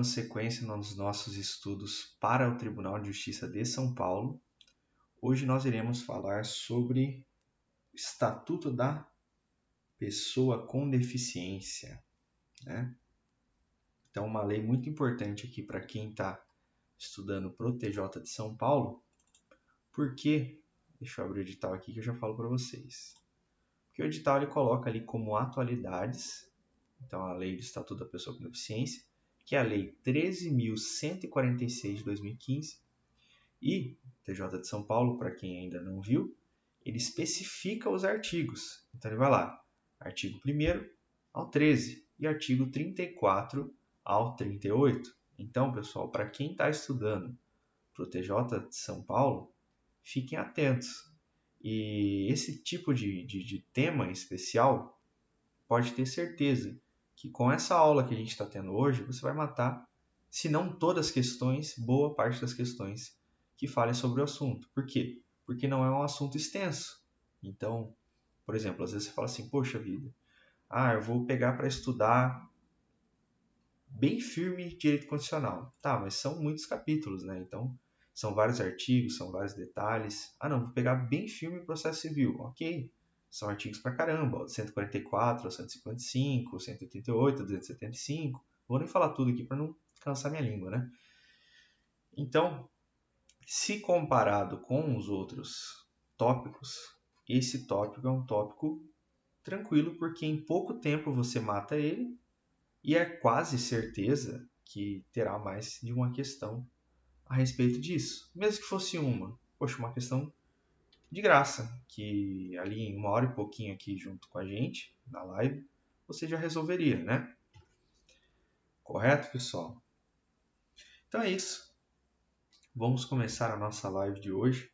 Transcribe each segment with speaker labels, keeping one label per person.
Speaker 1: sequência nos nossos estudos para o Tribunal de Justiça de São Paulo. Hoje nós iremos falar sobre o Estatuto da Pessoa com Deficiência, né? Então, uma lei muito importante aqui para quem está estudando para o TJ de São Paulo. Por quê? Deixa eu abrir o edital aqui que eu já falo para vocês. Porque o edital ele coloca ali como atualidades, então a lei do Estatuto da Pessoa com Deficiência, que é a Lei 13.146 de 2015, e TJ de São Paulo, para quem ainda não viu, ele especifica os artigos. Então ele vai lá, artigo 1º ao 13 e artigo 34 ao 38. Então, pessoal, para quem está estudando para o TJ de São Paulo, fiquem atentos. E esse tipo de tema especial, pode ter certeza que com essa aula que a gente está tendo hoje, você vai matar, se não todas as questões, boa parte das questões que falem sobre o assunto. Por quê? Porque não é um assunto extenso. Então, por exemplo, às vezes você fala assim, poxa vida, eu vou pegar para estudar bem firme direito constitucional. Tá, mas são muitos capítulos, né? Então, são vários artigos, são vários detalhes. Não, vou pegar bem firme processo civil. Ok, são artigos pra caramba, 144, 155, 188, 275. Vou nem falar tudo aqui para não cansar minha língua, né? Então, se comparado com os outros tópicos, esse tópico é um tópico tranquilo, porque em pouco tempo você mata ele e é quase certeza que terá mais de uma questão a respeito disso. Mesmo que fosse uma questão de graça, que ali em 1 hora e pouquinho aqui junto com a gente, na live, você já resolveria, né? Correto, pessoal? Então é isso. Vamos começar a nossa live de hoje.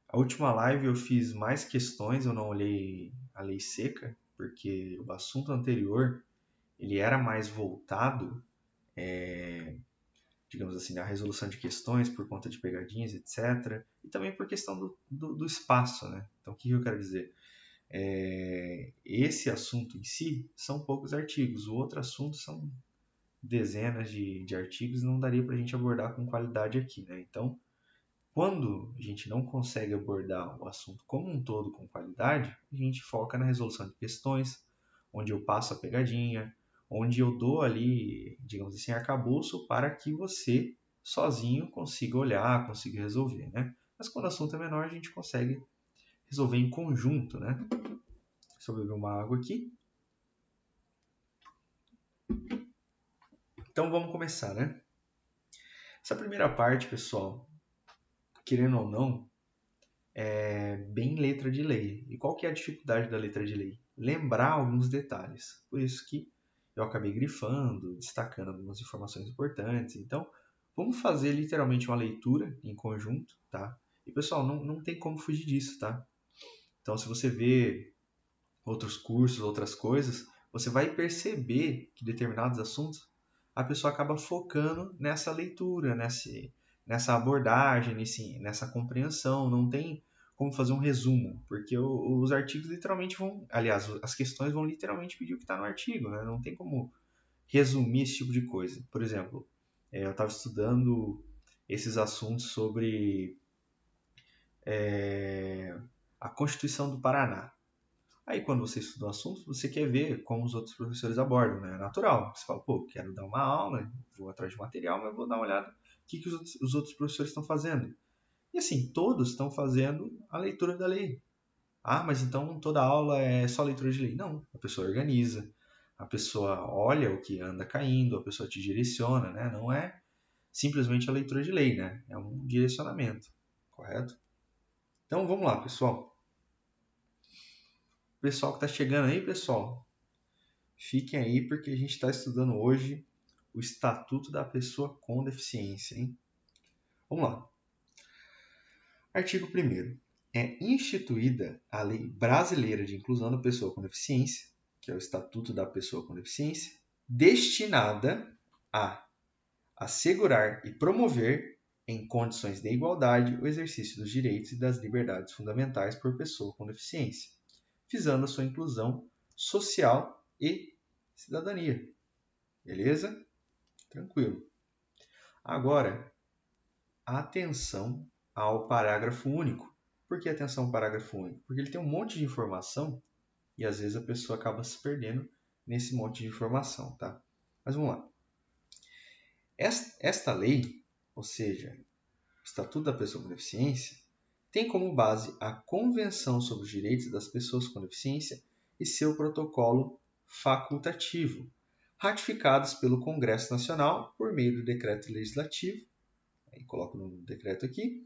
Speaker 1: A última live eu fiz mais questões, eu não olhei a lei seca, porque o assunto anterior ele era mais voltado, digamos assim, à resolução de questões por conta de pegadinhas, etc. E também por questão do espaço, né? Então, o que eu quero dizer? Esse assunto em si são poucos artigos, o outro assunto são dezenas de artigos, não daria para a gente abordar com qualidade aqui, né? Então, quando a gente não consegue abordar o assunto como um todo com qualidade, a gente foca na resolução de questões, onde eu passo a pegadinha, onde eu dou ali, digamos assim, arcabouço para que você sozinho consiga olhar, consiga resolver, né? Mas quando o assunto é menor, a gente consegue resolver em conjunto, né? Deixa eu beber uma água aqui. Então vamos começar, né? Essa primeira parte, pessoal, querendo ou não, é bem letra de lei. E qual que é a dificuldade da letra de lei? Lembrar alguns detalhes. Por isso que eu acabei grifando, destacando algumas informações importantes. Então, vamos fazer literalmente uma leitura em conjunto, tá? E, pessoal, não tem como fugir disso, tá? Então, se você vê outros cursos, outras coisas, você vai perceber que determinados assuntos a pessoa acaba focando nessa leitura, nessa abordagem, nessa compreensão. Não tem como fazer um resumo, porque os artigos literalmente vão, aliás, as questões vão literalmente pedir o que está no artigo, né? Não tem como resumir esse tipo de coisa. Por exemplo, eu estava estudando esses assuntos sobre a Constituição do Paraná. Aí, quando você estuda um assunto, você quer ver como os outros professores abordam, né? É natural. Você fala, pô, quero dar uma aula, vou atrás de material, mas vou dar uma olhada no que os outros professores estão fazendo. E assim, todos estão fazendo a leitura da lei. Mas então toda aula é só leitura de lei. Não, a pessoa organiza, a pessoa olha o que anda caindo, a pessoa te direciona, né? Não é simplesmente a leitura de lei, né? É um direcionamento, correto? Então vamos lá, pessoal. Pessoal que está chegando aí, pessoal, fiquem aí porque a gente está estudando hoje o Estatuto da Pessoa com Deficiência, hein? Vamos lá. Artigo 1º. É instituída a Lei Brasileira de Inclusão da Pessoa com Deficiência, que é o Estatuto da Pessoa com Deficiência, destinada a assegurar e promover, em condições de igualdade, o exercício dos direitos e das liberdades fundamentais por pessoa com deficiência, visando a sua inclusão social e cidadania. Beleza? Tranquilo. Agora, atenção ao parágrafo único. Por que atenção ao parágrafo único? Porque ele tem um monte de informação e às vezes a pessoa acaba se perdendo nesse monte de informação, tá? Mas vamos lá. Esta lei, ou seja, o Estatuto da Pessoa com Deficiência, tem como base a Convenção sobre os Direitos das Pessoas com Deficiência e seu protocolo facultativo, ratificados pelo Congresso Nacional por meio do decreto legislativo, aí coloco no decreto aqui,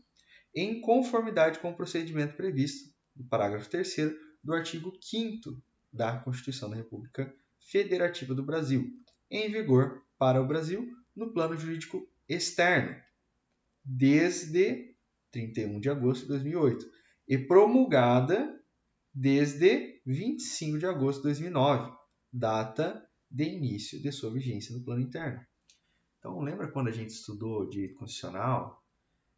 Speaker 1: em conformidade com o procedimento previsto no parágrafo 3º do artigo 5º da Constituição da República Federativa do Brasil, em vigor para o Brasil no plano jurídico externo, desde 31 de agosto de 2008 e promulgada desde 25 de agosto de 2009, data de início de sua vigência no plano interno. Então, lembra quando a gente estudou direito constitucional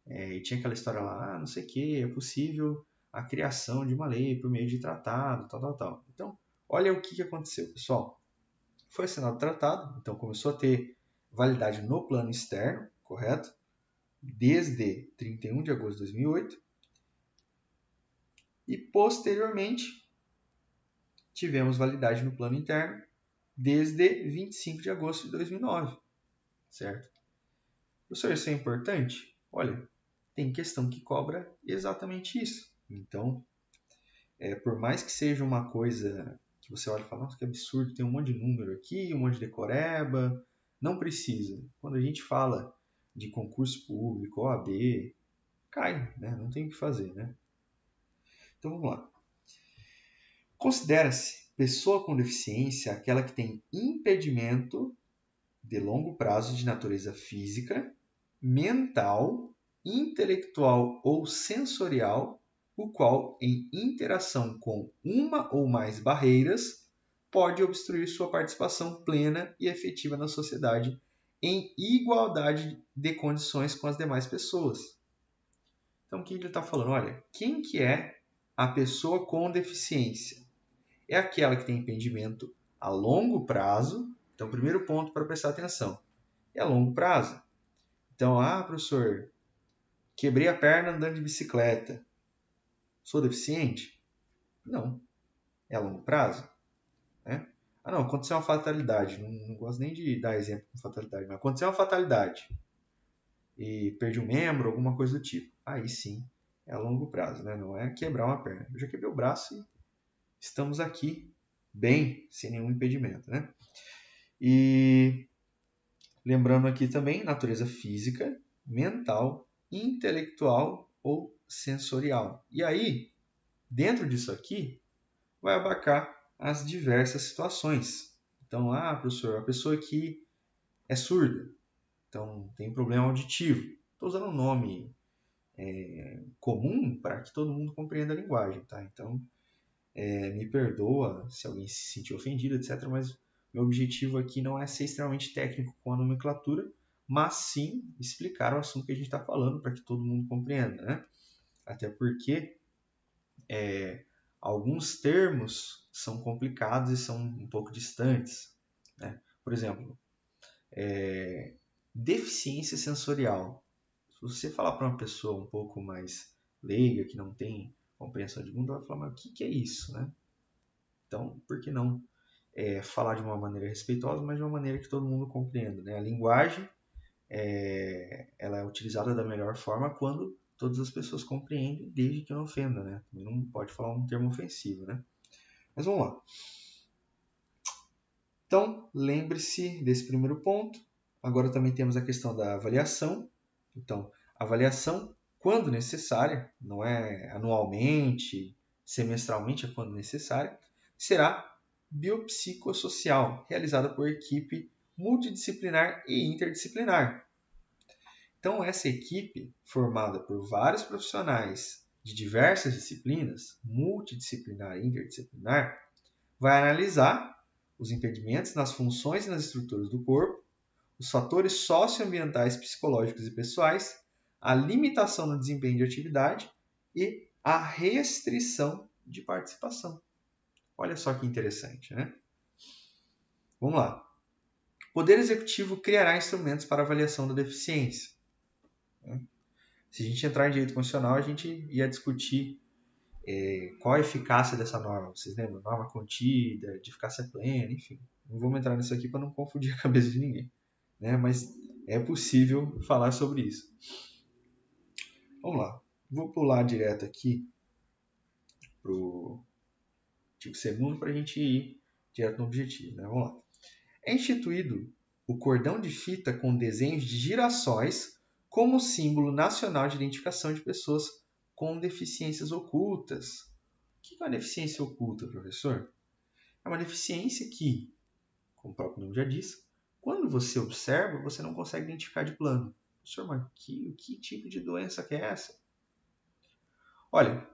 Speaker 1: e tinha aquela história lá, não sei o que, é possível a criação de uma lei por meio de tratado, tal. Então, olha o que aconteceu, pessoal. Foi assinado o tratado, então começou a ter validade no plano externo, correto? Desde 31 de agosto de 2008. E, posteriormente, tivemos validade no plano interno desde 25 de agosto de 2009, certo? Professor, isso é importante? Olha, tem questão que cobra exatamente isso. Então, por mais que seja uma coisa que você olha e fala, nossa, que absurdo, tem um monte de número aqui, um monte de decoreba, não precisa. Quando a gente fala de concurso público, OAB, cai, né? Não tem o que fazer, né? Então, vamos lá. Considera-se pessoa com deficiência aquela que tem impedimento de longo prazo de natureza física, mental, intelectual ou sensorial, o qual, em interação com uma ou mais barreiras, pode obstruir sua participação plena e efetiva na sociedade em igualdade de condições com as demais pessoas. Então, o que ele está falando? Olha, quem que é a pessoa com deficiência? É aquela que tem impedimento a longo prazo. Então, primeiro ponto para prestar atenção é a longo prazo. Então, professor, quebrei a perna andando de bicicleta. Sou deficiente? Não. É a longo prazo? Né? Não, aconteceu uma fatalidade. Não gosto nem de dar exemplo de fatalidade, mas aconteceu uma fatalidade e perdi um membro, alguma coisa do tipo. Aí sim, é a longo prazo, né? Não é quebrar uma perna. Eu já quebrei o braço e estamos aqui bem, sem nenhum impedimento, né? E lembrando aqui também, natureza física, mental, intelectual ou sensorial. E aí, dentro disso aqui, vai abarcar as diversas situações. Então, professor, a pessoa que é surda, então tem problema auditivo. Estou usando um nome comum para que todo mundo compreenda a linguagem, tá? Então, me perdoa se alguém se sentir ofendido, etc. Mas meu objetivo aqui não é ser extremamente técnico com a nomenclatura, mas sim explicar o assunto que a gente está falando para que todo mundo compreenda, né? Até porque alguns termos são complicados e são um pouco distantes, né? Por exemplo, deficiência sensorial. Se você falar para uma pessoa um pouco mais leiga, que não tem compreensão de mundo, ela vai falar, mas o que é isso, né? Então, por que não falar de uma maneira respeitosa, mas de uma maneira que todo mundo compreenda, né? A linguagem ela é utilizada da melhor forma quando todas as pessoas compreendem, desde que não ofenda, né? Não pode falar um termo ofensivo, né? Mas vamos lá. Então, lembre-se desse primeiro ponto. Agora também temos a questão da avaliação. Então, avaliação quando necessária, não é anualmente, semestralmente, é quando necessária, será biopsicossocial, realizada por equipe multidisciplinar e interdisciplinar. Então, essa equipe, formada por vários profissionais de diversas disciplinas, multidisciplinar e interdisciplinar, vai analisar os impedimentos nas funções e nas estruturas do corpo, os fatores socioambientais, psicológicos e pessoais, a limitação no desempenho de atividade e a restrição de participação. Olha só que interessante, né? Vamos lá. O Poder Executivo criará instrumentos para avaliação da deficiência. Se a gente entrar em direito constitucional, a gente ia discutir qual a eficácia dessa norma. Vocês lembram? Norma contida, de eficácia plena, enfim. Não vamos entrar nisso aqui para não confundir a cabeça de ninguém, né? Mas é possível falar sobre isso. Vamos lá. Vou pular direto aqui para o artigo 2º para a gente ir direto no objetivo, né? Vamos lá. É instituído o cordão de fita com desenhos de girassóis como símbolo nacional de identificação de pessoas com deficiências ocultas. O que é uma deficiência oculta, professor? É uma deficiência que, como o próprio nome já diz, quando você observa, você não consegue identificar de plano. Professor, mas que tipo de doença que é essa? Olha,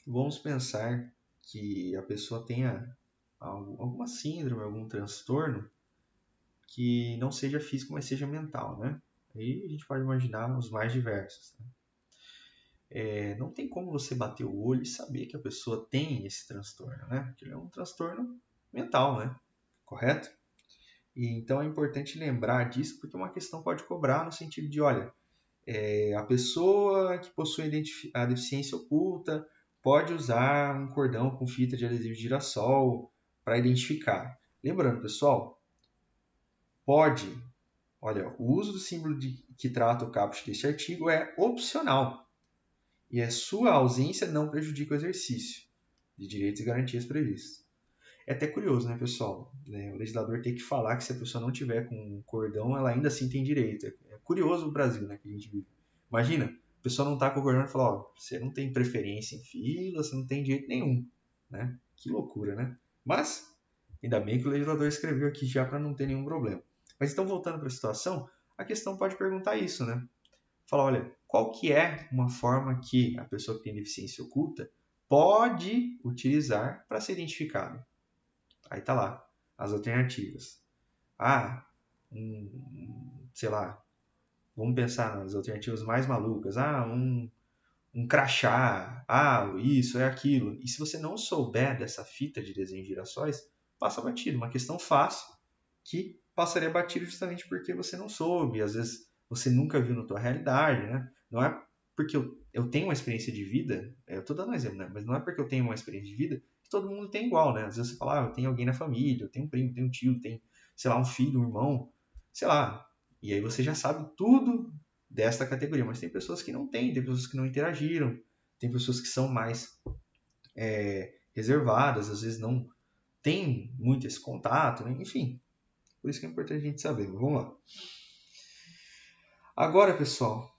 Speaker 1: vamos pensar que a pessoa tenha alguma síndrome, algum transtorno que não seja físico, mas seja mental, né? Aí a gente pode imaginar os mais diversos. Né? Não tem como você bater o olho e saber que a pessoa tem esse transtorno, né? Porque ele é um transtorno mental, né? Correto? E então é importante lembrar disso, porque uma questão pode cobrar no sentido de, olha, a pessoa que possui a deficiência oculta pode usar um cordão com fita de adesivo de girassol para identificar. Lembrando, pessoal, pode. Olha, o uso do símbolo que trata o caput deste artigo é opcional e a sua ausência não prejudica o exercício de direitos e garantias previstos. É até curioso, né, pessoal? O legislador tem que falar que se a pessoa não tiver com um cordão, ela ainda assim tem direito. É curioso o Brasil, né, que a gente vive. Imagina, a pessoa não está com o cordão e fala, ó, você não tem preferência em fila, você não tem direito nenhum. Né? Que loucura, né? Mas, ainda bem que o legislador escreveu aqui já para não ter nenhum problema. Mas então, voltando para a situação, a questão pode perguntar isso, né? Falar, olha, qual que é uma forma que a pessoa que tem deficiência oculta pode utilizar para ser identificada? Aí tá lá, as alternativas. Sei lá, vamos pensar nas alternativas mais malucas. Um crachá. Isso, é aquilo. E se você não souber dessa fita de desenho de girassóis, passa batido. Uma questão fácil que passaria batido justamente porque você não soube. Às vezes você nunca viu na tua realidade, né? Não é porque eu tenho uma experiência de vida, eu estou dando um exemplo, né? Mas não é porque eu tenho uma experiência de vida que todo mundo tem igual, né? Às vezes você fala, eu tenho alguém na família, eu tenho um primo, tenho um tio, tenho, sei lá, um filho, um irmão, sei lá. E aí você já sabe tudo desta categoria, mas tem pessoas que não têm, tem pessoas que não interagiram, tem pessoas que são mais reservadas, às vezes não tem muito esse contato, né? Enfim, por isso que é importante a gente saber. Mas vamos lá. Agora, pessoal,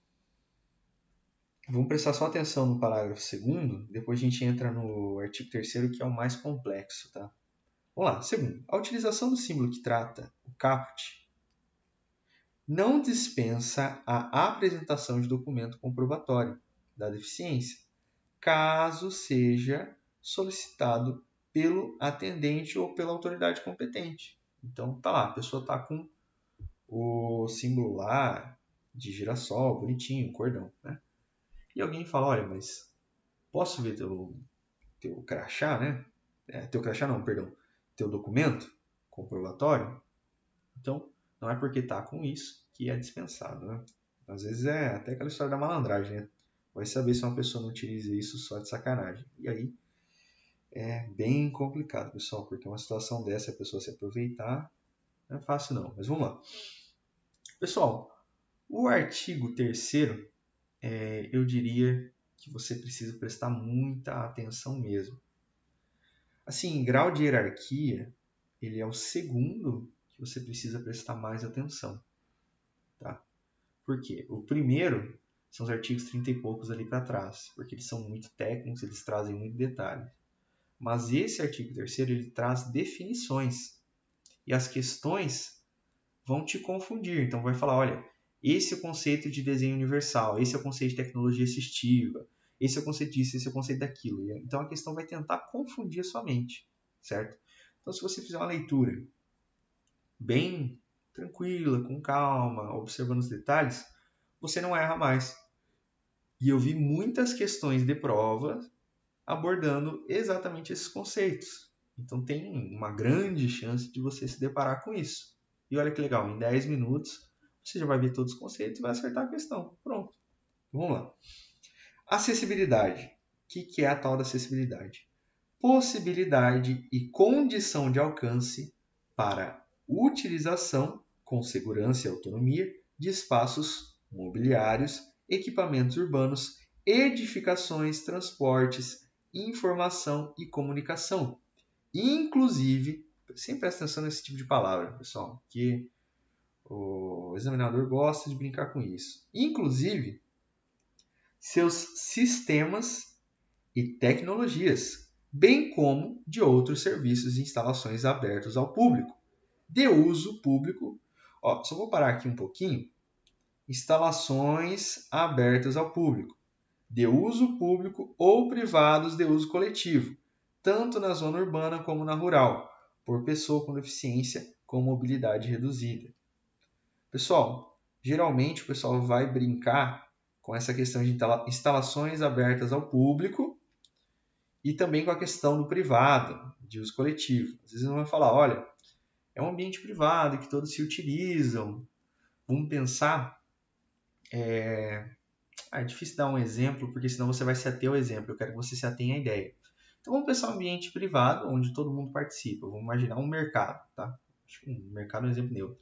Speaker 1: vamos prestar só atenção no parágrafo 2º, depois a gente entra no artigo 3º, que é o mais complexo, tá? Vamos lá. Segundo, a utilização do símbolo que trata o caput não dispensa a apresentação de documento comprobatório da deficiência, caso seja solicitado pelo atendente ou pela autoridade competente. Então, tá lá, a pessoa está com o símbolo lá de girassol, bonitinho, cordão, né? E alguém fala, olha, mas posso ver teu crachá, né? Teu crachá não, perdão. Teu documento comprobatório? Então, não é porque tá com isso que é dispensado, né? Às vezes é até aquela história da malandragem, né? Vai saber se uma pessoa não utiliza isso só de sacanagem. E aí é bem complicado, pessoal, porque uma situação dessa, a pessoa se aproveitar, não é fácil não. Mas vamos lá. Pessoal, o artigo 3º, eu diria que você precisa prestar muita atenção mesmo. Assim, em grau de hierarquia, ele é o segundo que você precisa prestar mais atenção. Tá? Por quê? O primeiro são os artigos 30 e poucos ali para trás, porque eles são muito técnicos, eles trazem muito detalhe. Mas esse artigo 3º, ele traz definições. E as questões vão te confundir. Então, vai falar, olha, esse é o conceito de desenho universal, esse é o conceito de tecnologia assistiva, esse é o conceito disso, esse é o conceito daquilo. Então, a questão vai tentar confundir a sua mente, certo? Então, se você fizer uma leitura bem tranquila, com calma, observando os detalhes, você não erra mais. E eu vi muitas questões de prova abordando exatamente esses conceitos. Então tem uma grande chance de você se deparar com isso. E olha que legal, em 10 minutos você já vai ver todos os conceitos e vai acertar a questão. Pronto. Vamos lá. Acessibilidade. O que é a tal da acessibilidade? Possibilidade e condição de alcance para utilização com segurança e autonomia de espaços mobiliários, equipamentos urbanos, edificações, transportes, informação e comunicação. Inclusive, sempre presta atenção nesse tipo de palavra, pessoal, que o examinador gosta de brincar com isso. Inclusive, seus sistemas e tecnologias, bem como de outros serviços e instalações abertos ao público, de uso público. Ó, só vou parar aqui um pouquinho. Instalações abertas ao público, de uso público ou privados de uso coletivo, tanto na zona urbana como na rural, por pessoa com deficiência com mobilidade reduzida. Pessoal, geralmente o pessoal vai brincar com essa questão de instalações abertas ao público e também com a questão do privado, de uso coletivo. Às vezes não vai falar, olha, é um ambiente privado que todos se utilizam. Vamos pensar... É difícil dar um exemplo, porque senão você vai se ater ao exemplo. Eu quero que você se atenha à ideia. Então vamos pensar um ambiente privado, onde todo mundo participa. Vamos imaginar um mercado, tá? Acho que um mercado é um exemplo neutro.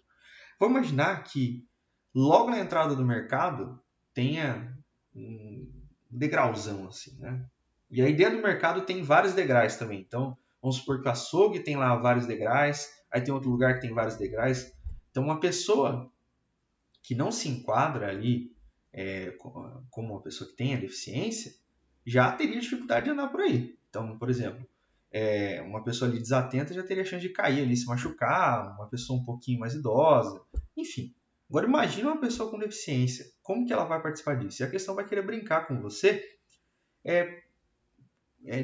Speaker 1: Vamos imaginar que logo na entrada do mercado tenha um degrauzão, assim, né? E aí dentro do mercado tem vários degraus também. Então, vamos supor que o açougue tem lá vários degraus, aí tem outro lugar que tem vários degraus. Então, uma pessoa que não se enquadra ali como uma pessoa que tenha deficiência, já teria dificuldade de andar por aí. Então, por exemplo, uma pessoa ali desatenta já teria chance de cair ali, se machucar, uma pessoa um pouquinho mais idosa, enfim. Agora imagine uma pessoa com deficiência, como que ela vai participar disso? E a questão vai querer brincar com você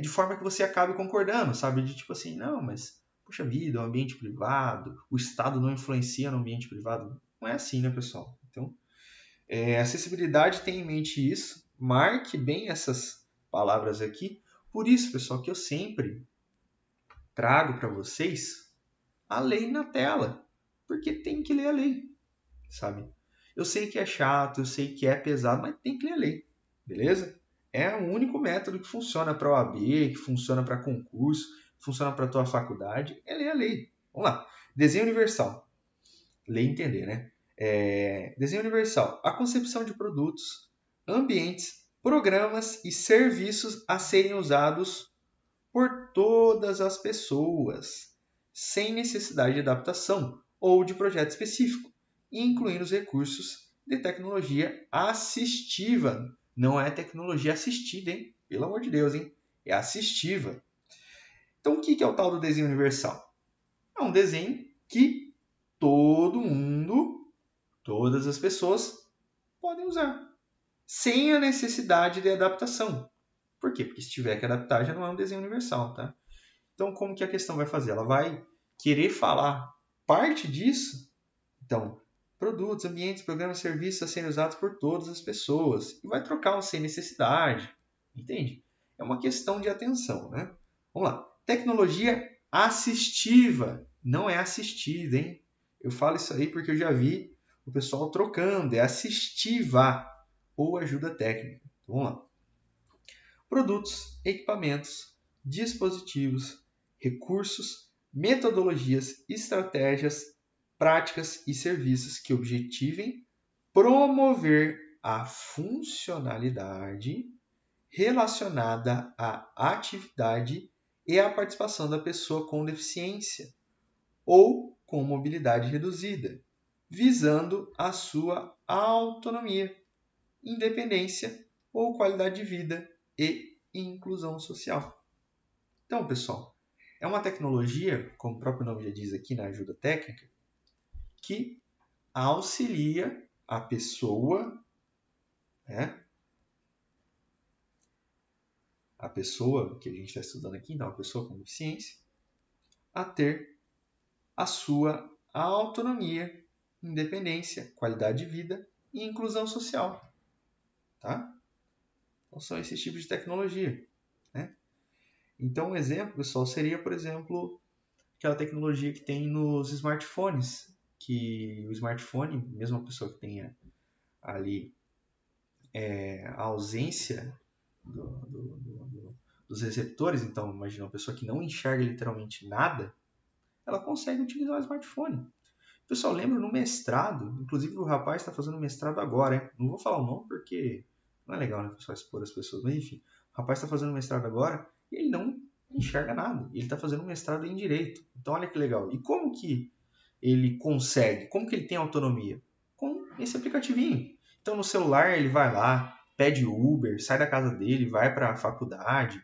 Speaker 1: de forma que você acabe concordando, sabe? De tipo assim, não, mas, puxa vida, é um ambiente privado, o Estado não influencia no ambiente privado. Não é assim, né, pessoal? Então, acessibilidade tem em mente isso, marque bem essas palavras aqui. Por isso, pessoal, que eu sempre trago para vocês a lei na tela, porque tem que ler a lei, sabe? Eu sei que é chato, eu sei que é pesado, mas tem que ler a lei, beleza? É o único método que funciona para OAB, que funciona para concurso, que funciona para a tua faculdade, é ler a lei. Vamos lá. Desenho universal. Ler e entender, né? Desenho universal. A concepção de produtos, ambientes, programas e serviços a serem usados por todas as pessoas, sem necessidade de adaptação ou de projeto específico, incluindo os recursos de tecnologia assistiva. Não é tecnologia assistida, hein? Pelo amor de Deus, hein? É assistiva. Então, o que é o tal do desenho universal? É um desenho que todo mundo, todas as pessoas podem usar, sem a necessidade de adaptação. Por quê? Porque se tiver que adaptar, já não é um desenho universal, tá? Então, como que a questão vai fazer? Ela vai querer falar parte disso. Então, produtos, ambientes, programas, serviços a serem usados por todas as pessoas. E vai trocar um sem necessidade. Entende? É uma questão de atenção, né? Vamos lá. Tecnologia assistiva. Não é assistida, hein? Eu falo isso aí porque eu já vi o pessoal trocando. É assistiva ou ajuda técnica. Então, vamos lá. Produtos, equipamentos, dispositivos, recursos, metodologias, estratégias, práticas e serviços que objetivem promover a funcionalidade relacionada à atividade e à participação da pessoa com deficiência ou com mobilidade reduzida, visando a sua autonomia, independência ou qualidade de vida e inclusão social. Então, pessoal, é uma tecnologia, como o próprio nome já diz aqui na ajuda técnica, que auxilia a pessoa, né? A pessoa que a gente está estudando aqui, então, a pessoa com deficiência, a ter a sua autonomia, independência, qualidade de vida e inclusão social. Tá? Então, são esses tipos de tecnologia. Né? Então, um exemplo, pessoal, seria, por exemplo, aquela tecnologia que tem nos smartphones, que o smartphone, mesmo a pessoa que tenha ali a ausência dos receptores, então imagina uma pessoa que não enxerga literalmente nada, ela consegue utilizar o smartphone. Pessoal, lembro no mestrado, inclusive o rapaz está fazendo mestrado agora, hein? Não vou falar o nome porque não é legal, né, pessoal, expor as pessoas, mas enfim, o rapaz está fazendo mestrado agora e ele não enxerga nada, ele está fazendo mestrado em Direito. Então olha que legal. E como que ele consegue? Como que ele tem autonomia? Com esse aplicativinho. Então no celular ele vai lá, pede Uber, sai da casa dele, vai para a faculdade.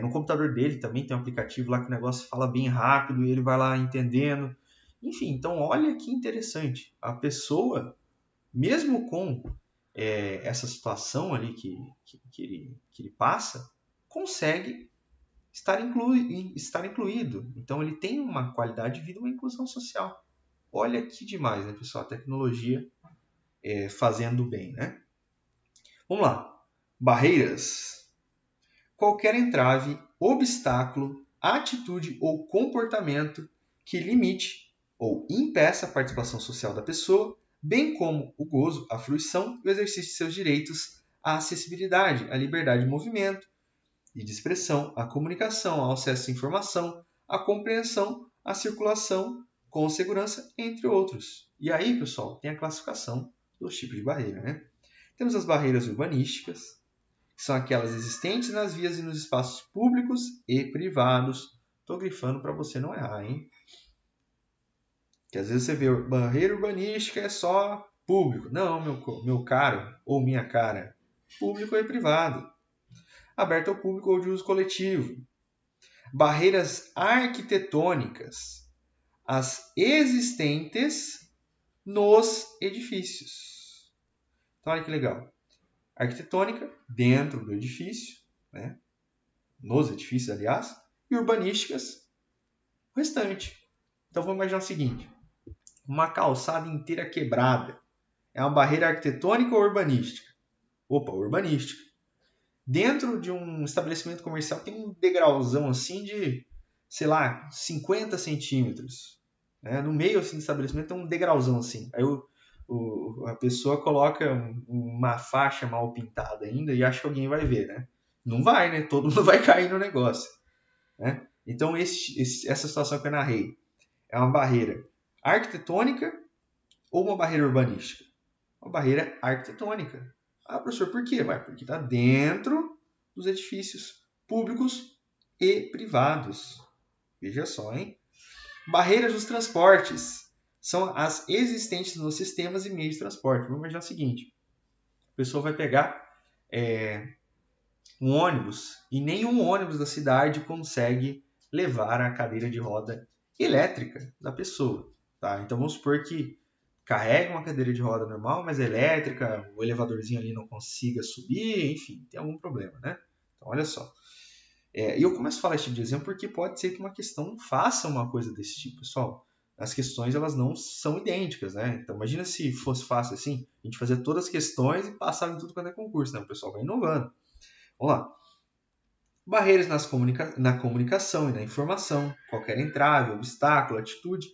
Speaker 1: No computador dele também tem um aplicativo lá que o negócio fala bem rápido e ele vai lá entendendo. Enfim, então olha que interessante. A pessoa, mesmo com essa situação ali que ele passa, consegue estar incluído. Então ele tem uma qualidade de vida, uma inclusão social. Olha que demais, né, pessoal? A tecnologia fazendo bem, né? Vamos lá. Barreiras. Qualquer entrave, obstáculo, atitude ou comportamento que limite ou impeça a participação social da pessoa, bem como o gozo, a fruição e o exercício de seus direitos à acessibilidade, à liberdade de movimento e de expressão, à comunicação, ao acesso à informação, à compreensão, à circulação com segurança, entre outros. E aí, pessoal, tem a classificação dos tipos de barreira, né? Temos as barreiras urbanísticas, que são aquelas existentes nas vias e nos espaços públicos e privados. Estou grifando para você não errar, hein? Que às vezes você vê barreira urbanística é só público. Não, meu caro ou minha cara. Público e privado. Aberto ao público ou de uso coletivo. Barreiras arquitetônicas. As existentes nos edifícios. Então, olha que legal. Arquitetônica, dentro do edifício, né? Nos edifícios, aliás, e urbanísticas, o restante. Então, vamos imaginar o seguinte. Uma calçada inteira quebrada. É uma barreira arquitetônica ou urbanística? Opa, urbanística. Dentro de um estabelecimento comercial tem um degrauzão assim de, sei lá, 50 centímetros. Né? No meio assim, do estabelecimento tem um degrauzão assim. Aí a pessoa coloca uma faixa mal pintada ainda e acha que alguém vai ver, né? Não vai, né? Todo mundo vai cair no negócio. Né? Então, essa situação que eu narrei é uma barreira arquitetônica ou uma barreira urbanística? Uma barreira arquitetônica. Ah, professor, por quê? Porque está dentro dos edifícios públicos e privados. Veja só, hein? Barreiras dos transportes são as existentes nos sistemas e meios de transporte. Vamos imaginar o seguinte. A pessoa vai pegar um ônibus e nenhum ônibus da cidade consegue levar a cadeira de roda elétrica da pessoa. Tá? Então vamos supor que carrega uma cadeira de roda normal, mas elétrica, o elevadorzinho ali não consiga subir, enfim, tem algum problema, né? Então olha só. E eu começo a falar esse tipo de exemplo porque pode ser que uma questão faça uma coisa desse tipo, pessoal. As questões elas não são idênticas, né? Então imagina se fosse fácil assim, a gente fazer todas as questões e passar em tudo quanto é concurso, né? O pessoal vai inovando. Vamos lá. Barreiras na comunicação e na informação, qualquer entrave, obstáculo, atitude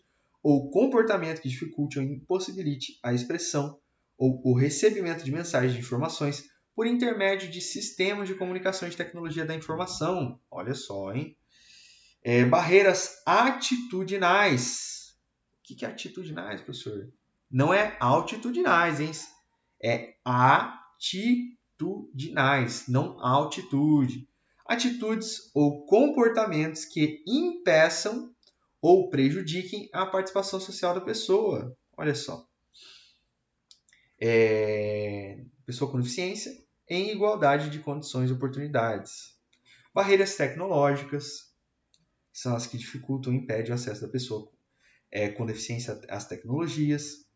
Speaker 1: ou comportamento que dificulte ou impossibilite a expressão ou o recebimento de mensagens de informações por intermédio de sistemas de comunicação e de tecnologia da informação. Olha só, hein? Barreiras atitudinais. O que é atitudinais, professor? Não é altitudinais, hein? É atitudinais, não altitude. Atitudes ou comportamentos que impeçam ou prejudiquem a participação social da pessoa. Olha só. Pessoa com deficiência em igualdade de condições e oportunidades. Barreiras tecnológicas são as que dificultam ou impedem o acesso da pessoa com deficiência às tecnologias.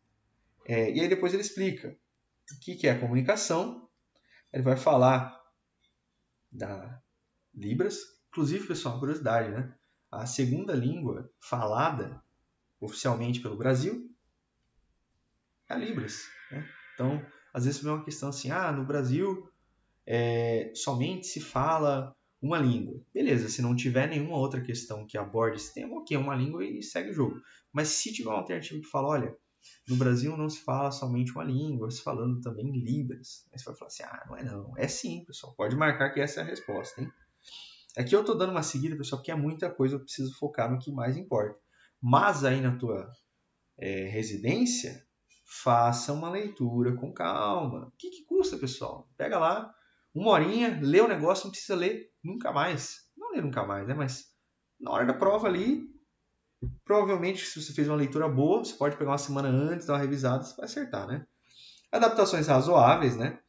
Speaker 1: E aí depois ele explica o que é a comunicação. Ele vai falar da Libras. Inclusive, pessoal, uma curiosidade, né? A segunda língua falada oficialmente pelo Brasil é a Libras. Né? Então, às vezes vem uma questão assim, no Brasil somente se fala uma língua. Beleza, se não tiver nenhuma outra questão que aborde esse tema, ok, uma língua e segue o jogo. Mas se tiver uma alternativa que fala, olha, no Brasil não se fala somente uma língua, se falando também Libras. Aí você vai falar assim, não é não. É sim, pessoal. Pode marcar que essa é a resposta, hein? Aqui eu estou dando uma seguida, pessoal, porque é muita coisa, eu preciso focar no que mais importa. Mas aí na tua residência, faça uma leitura com calma. O que custa, pessoal? Pega lá, uma horinha, lê o negócio, não precisa ler nunca mais. Não ler nunca mais, né? Mas na hora da prova ali, provavelmente, se você fez uma leitura boa, você pode pegar uma semana antes, dar uma revisada, você vai acertar, né? Adaptações razoáveis, né?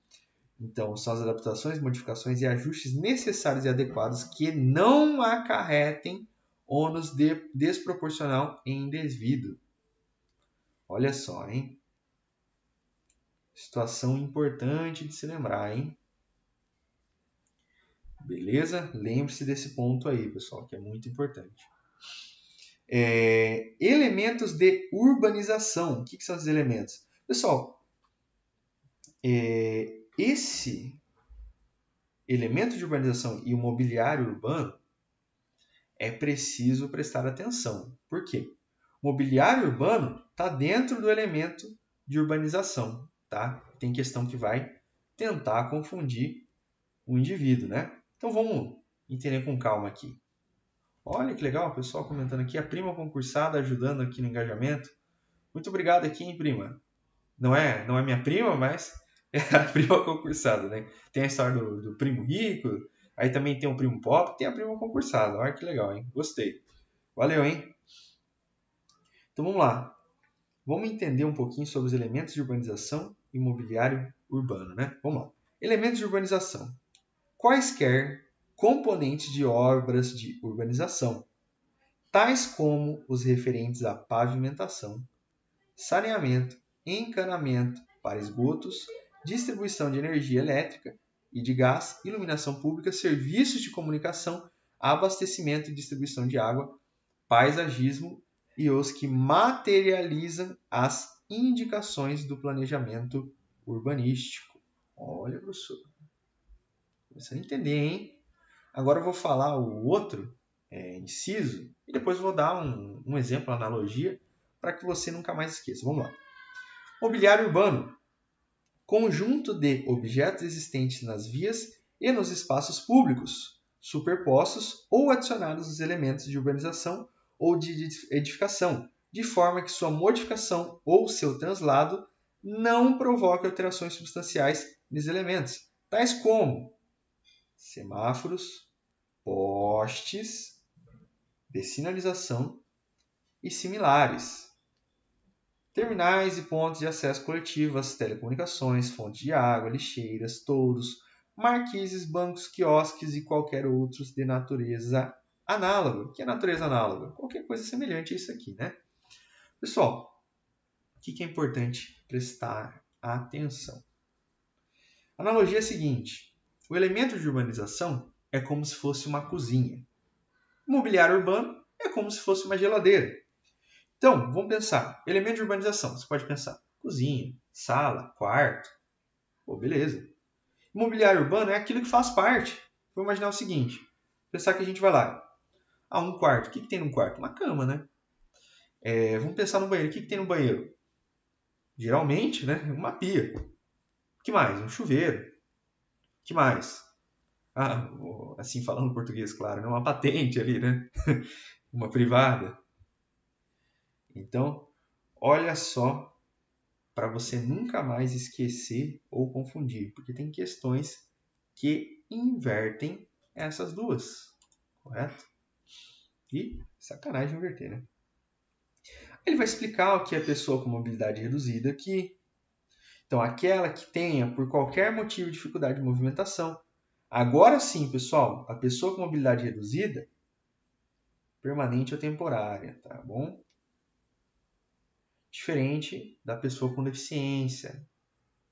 Speaker 1: Então, são as adaptações, modificações e ajustes necessários e adequados que não acarretem ônus desproporcional e indevido. Olha só, hein? Situação importante de se lembrar, hein? Beleza? Lembre-se desse ponto aí, pessoal, que é muito importante. Elementos de urbanização. O que são esses elementos? Pessoal, esse elemento de urbanização e o mobiliário urbano é preciso prestar atenção. Por quê? O mobiliário urbano está dentro do elemento de urbanização, tá? Tem questão que vai tentar confundir o indivíduo, né? Então vamos entender com calma aqui. Olha que legal, o pessoal comentando aqui, a prima concursada ajudando aqui no engajamento. Muito obrigado aqui, hein, prima? Não é minha prima, mas é a prima concursada, né? Tem a história do primo rico, aí também tem o primo pobre, tem a prima concursada. Olha que legal, hein? Gostei. Valeu, hein? Então vamos lá. Vamos entender um pouquinho sobre os elementos de urbanização e mobiliário urbano, né? Vamos lá. Elementos de urbanização. Quaisquer componentes de obras de urbanização, tais como os referentes à pavimentação, saneamento, encanamento para esgotos, distribuição de energia elétrica e de gás, iluminação pública, serviços de comunicação, abastecimento e distribuição de água, paisagismo e os que materializam as indicações do planejamento urbanístico. Olha, professor. Você não entender, hein? Agora eu vou falar o outro inciso e depois vou dar um exemplo, uma analogia, para que você nunca mais esqueça. Vamos lá. Mobiliário urbano. Conjunto de objetos existentes nas vias e nos espaços públicos, superpostos ou adicionados aos elementos de urbanização ou de edificação, de forma que sua modificação ou seu translado não provoque alterações substanciais nos elementos, tais como semáforos, postes de sinalização e similares, terminais e pontos de acesso coletivo às telecomunicações, fontes de água, lixeiras, toldos, marquises, bancos, quiosques e qualquer outros de natureza análoga. O que é natureza análoga? Qualquer coisa semelhante a isso aqui, né? Pessoal, o que é importante prestar atenção? A analogia é a seguinte: o elemento de urbanização é como se fosse uma cozinha. O mobiliário urbano é como se fosse uma geladeira. Então, vamos pensar. Elemento de urbanização. Você pode pensar cozinha, sala, quarto. Pô, beleza. Mobiliário urbano é aquilo que faz parte. Vamos imaginar o seguinte. Pensar que a gente vai lá. Um quarto. O que tem no quarto? Uma cama, né? Vamos pensar no banheiro. O que tem no banheiro? Geralmente, né? Uma pia. O que mais? Um chuveiro. O que mais? Assim falando português, claro, né? Uma patente ali, né? Uma privada. Então, olha só, para você nunca mais esquecer ou confundir, porque tem questões que invertem essas duas, correto? E sacanagem inverter, né? Ele vai explicar o que é pessoa com mobilidade reduzida aqui. Então, aquela que tenha, por qualquer motivo, dificuldade de movimentação. Agora sim, pessoal, a pessoa com mobilidade reduzida, permanente ou temporária, tá bom? Diferente da pessoa com deficiência.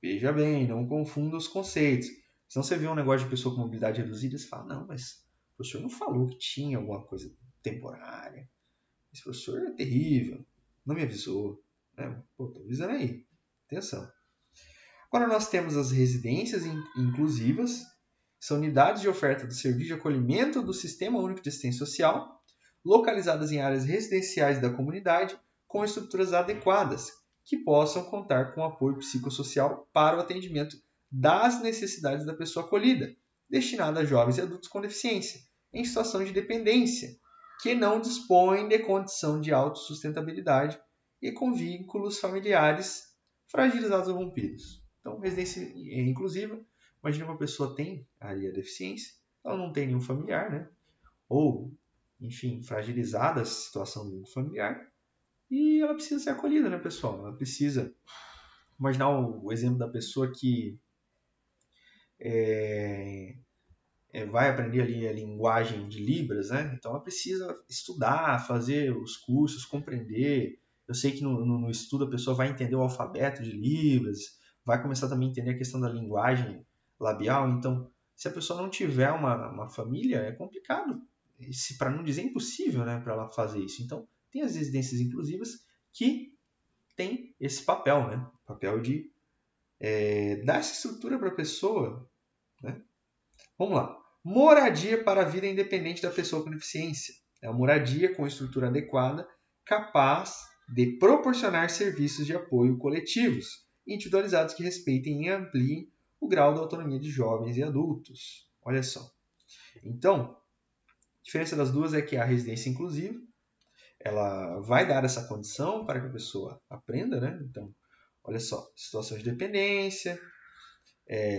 Speaker 1: Veja bem, não confunda os conceitos. Senão você vê um negócio de pessoa com mobilidade reduzida e você fala, não, mas o professor não falou que tinha alguma coisa temporária. Esse professor é terrível, não me avisou. Pô, tô avisando aí. Atenção. Agora nós temos as residências inclusivas. São unidades de oferta do serviço de acolhimento do Sistema Único de Assistência Social, localizadas em áreas residenciais da comunidade, com estruturas adequadas, que possam contar com apoio psicossocial para o atendimento das necessidades da pessoa acolhida, destinada a jovens e adultos com deficiência, em situação de dependência, que não dispõem de condição de autossustentabilidade e com vínculos familiares fragilizados ou rompidos. Então, residência inclusiva, imagina uma pessoa tem ali a deficiência, ela não tem nenhum familiar, né? Ou, enfim, fragilizada a situação do familiar, e ela precisa ser acolhida, né, pessoal? Ela precisa... Imaginar o exemplo da pessoa que vai aprender ali a linguagem de Libras, né? Então ela precisa estudar, fazer os cursos, compreender. Eu sei que no estudo a pessoa vai entender o alfabeto de Libras, vai começar também a entender a questão da linguagem labial. Então, se a pessoa não tiver uma família, é complicado. Para não dizer impossível, né, para ela fazer isso. Então, tem as residências inclusivas que tem esse papel, né? Papel de dar essa estrutura para a pessoa, né? Vamos lá. Moradia para a vida independente da pessoa com deficiência. É uma moradia com estrutura adequada, capaz de proporcionar serviços de apoio coletivos, individualizados que respeitem e ampliem o grau da autonomia de jovens e adultos. Olha só. Então, a diferença das duas é que a residência inclusiva, ela vai dar essa condição para que a pessoa aprenda, né? Então, olha só, situação de dependência,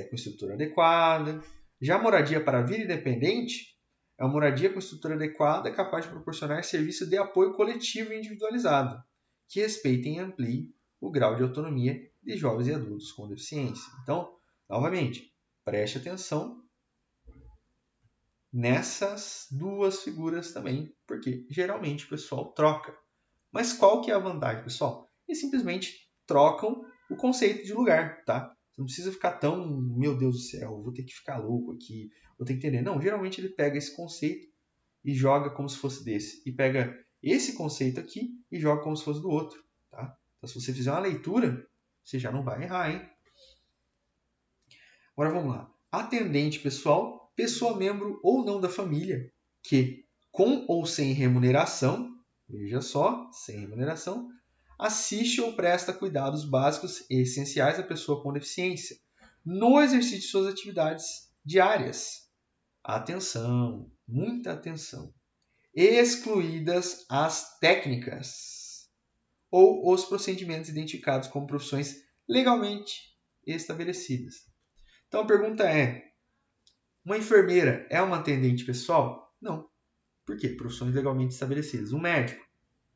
Speaker 1: com estrutura adequada. Já a moradia para a vida independente é uma moradia com estrutura adequada capaz de proporcionar serviço de apoio coletivo e individualizado, que respeitem e ampliem o grau de autonomia de jovens e adultos com deficiência. Então, novamente, preste atenção nessas duas figuras também, porque geralmente o pessoal troca. Mas qual que é a vantagem, pessoal? Eles simplesmente trocam o conceito de lugar, tá? Você não precisa ficar tão, meu Deus do céu, vou ter que ficar louco aqui, vou ter que entender. Não, geralmente ele pega esse conceito e joga como se fosse desse. E pega esse conceito aqui e joga como se fosse do outro, tá? Então, se você fizer uma leitura, você já não vai errar, hein? Agora vamos lá. Atendente pessoal, pessoa membro ou não da família, que, com ou sem remuneração, veja só, sem remuneração, assiste ou presta cuidados básicos e essenciais à pessoa com deficiência, no exercício de suas atividades diárias. Atenção, muita atenção. Excluídas as técnicas ou os procedimentos identificados como profissões legalmente estabelecidas. Então a pergunta é, uma enfermeira é uma atendente pessoal? Não. Por quê? Profissões legalmente estabelecidas. Um médico,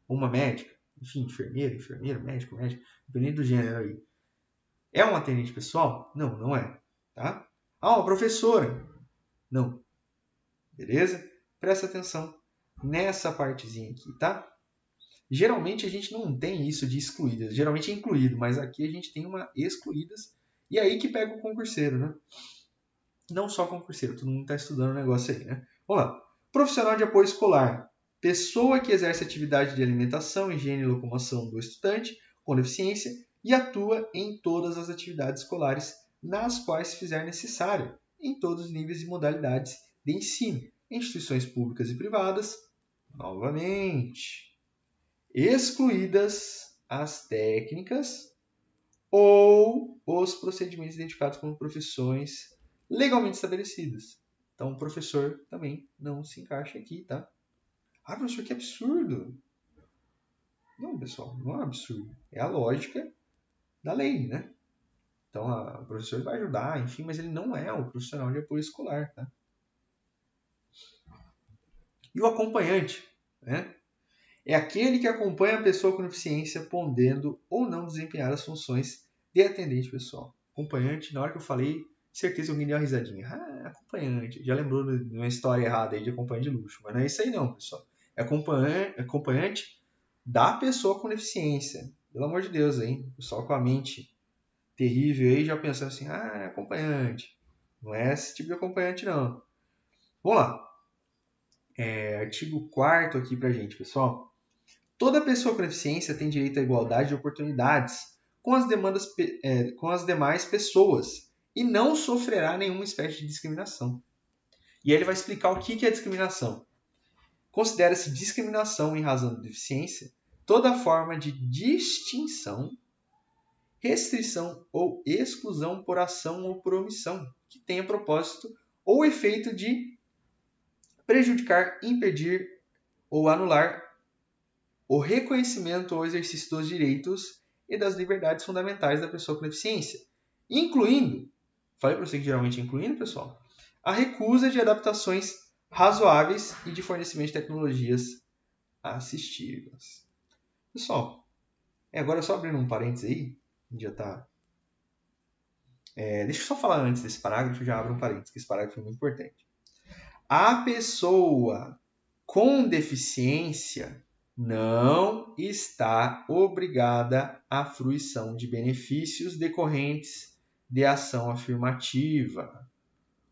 Speaker 1: uma médica, enfim, enfermeiro, médico, dependendo do gênero aí. É um atendente pessoal? Não, não é. Tá? Ah, uma professora? Não. Beleza? Presta atenção nessa partezinha aqui, tá? Geralmente a gente não tem isso de excluídas. Geralmente é incluído, mas aqui a gente tem uma excluídas. E aí que pega o concurseiro, né? Não só concurseiro, todo mundo está estudando o negócio aí, né? Vamos lá. Profissional de apoio escolar. Pessoa que exerce atividade de alimentação, higiene e locomoção do estudante com deficiência e atua em todas as atividades escolares nas quais se fizer necessário, em todos os níveis e modalidades de ensino, em instituições públicas e privadas, novamente, excluídas as técnicas ou os procedimentos identificados como profissões legalmente estabelecidas. Então, o professor também não se encaixa aqui, tá? Ah, professor, que absurdo! Não, pessoal, não é um absurdo. É a lógica da lei, né? Então, o professor vai ajudar, enfim, mas ele não é um profissional de apoio escolar, tá? E o acompanhante, né? É aquele que acompanha a pessoa com deficiência, podendo ou não desempenhar as funções de atendente pessoal. Acompanhante, na hora que eu falei, certeza alguém deu uma risadinha. Ah, acompanhante. Já lembrou de uma história errada aí de acompanhante de luxo. Mas não é isso aí não, pessoal. É acompanhante da pessoa com deficiência. Pelo amor de Deus, hein? O pessoal com a mente terrível aí já pensando assim, é acompanhante. Não é esse tipo de acompanhante, não. Vamos lá. Artigo 4º aqui pra gente, pessoal. Toda pessoa com deficiência tem direito à igualdade de oportunidades com as demais pessoas e não sofrerá nenhuma espécie de discriminação. E aí ele vai explicar o que é discriminação. Considera-se discriminação em razão da deficiência toda forma de distinção, restrição ou exclusão por ação ou por omissão que tenha propósito ou efeito de prejudicar, impedir ou anular o reconhecimento ou exercício dos direitos e das liberdades fundamentais da pessoa com deficiência, incluindo, falei para você que geralmente incluindo, pessoal, a recusa de adaptações razoáveis e de fornecimento de tecnologias assistivas. Pessoal, agora só abrindo um parênteses aí, já tá. Deixa eu só falar antes desse parágrafo, já abro um parênteses, que esse parágrafo é muito importante. A pessoa com deficiência não está obrigada à fruição de benefícios decorrentes de ação afirmativa.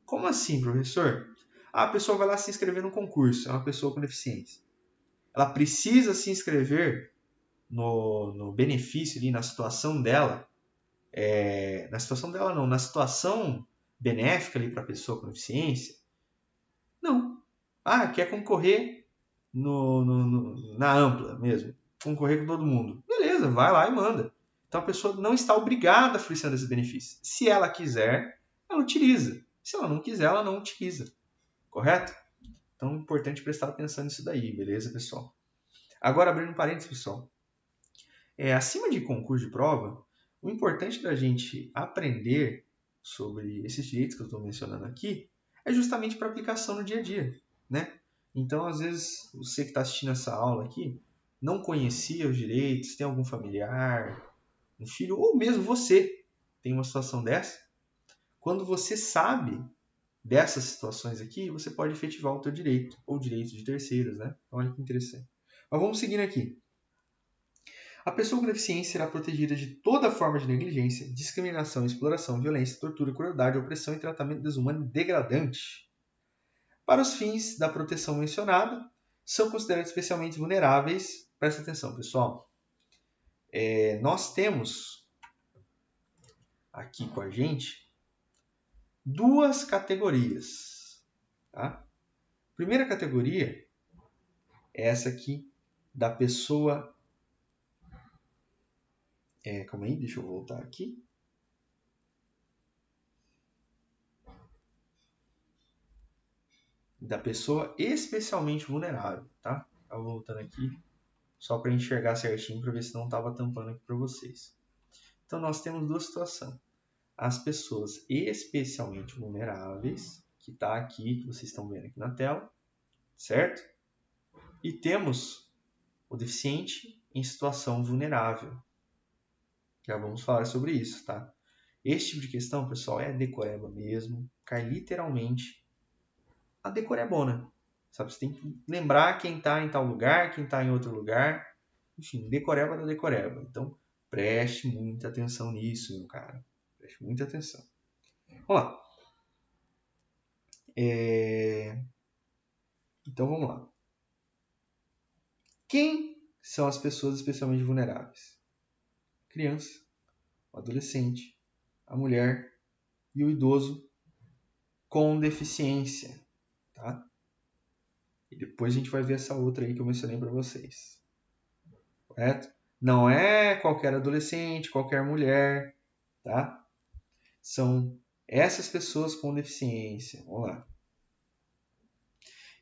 Speaker 1: Como assim, professor? A pessoa vai lá se inscrever no concurso, é uma pessoa com deficiência. Ela precisa se inscrever no benefício ali, na situação dela, na situação benéfica ali para a pessoa com deficiência? Não. Quer concorrer na ampla mesmo, concorrer com todo mundo. Beleza, vai lá e manda. Então a pessoa não está obrigada a fruição desses benefícios. Se ela quiser, ela utiliza. Se ela não quiser, ela não utiliza. Correto? Então é importante prestar atenção nisso daí, beleza, pessoal? Agora, abrindo um parênteses, pessoal. Acima de concurso de prova, o importante da gente aprender sobre esses direitos que eu estou mencionando aqui é justamente para aplicação no dia a dia, né? Então, às vezes, você que está assistindo essa aula aqui não conhecia os direitos, tem algum familiar, um filho, ou mesmo você tem uma situação dessa. Quando você sabe dessas situações aqui, você pode efetivar o teu direito, ou direito de terceiros, né? Olha que interessante. Mas vamos seguindo aqui. A pessoa com deficiência será protegida de toda forma de negligência, discriminação, exploração, violência, tortura, crueldade, opressão e tratamento desumano e degradante. Para os fins da proteção mencionada, são considerados especialmente vulneráveis. Presta atenção, pessoal. Nós temos aqui com a gente duas categorias. Tá? Primeira categoria é essa aqui da pessoa... calma aí, deixa eu voltar aqui. Da pessoa especialmente vulnerável, tá? Estava voltando aqui só para enxergar certinho, para ver se não estava tampando aqui para vocês. Então, nós temos duas situações. As pessoas especialmente vulneráveis, que está aqui, que vocês estão vendo aqui na tela, certo? E temos o deficiente em situação vulnerável. Já vamos falar sobre isso, tá? Esse tipo de questão, pessoal, é decoreba mesmo, cai literalmente a decorebona. Sabe? Você tem que lembrar quem está em tal lugar, quem está em outro lugar. Enfim, decoreba da decoreba. Então, preste muita atenção nisso, meu cara. Preste muita atenção. Vamos lá. Então, vamos lá. Quem são as pessoas especialmente vulneráveis? Criança, o adolescente, a mulher e o idoso com deficiência. Tá? E depois a gente vai ver essa outra aí que eu mencionei para vocês. Correto? Não é qualquer adolescente, qualquer mulher, tá? São essas pessoas com deficiência. Vamos lá.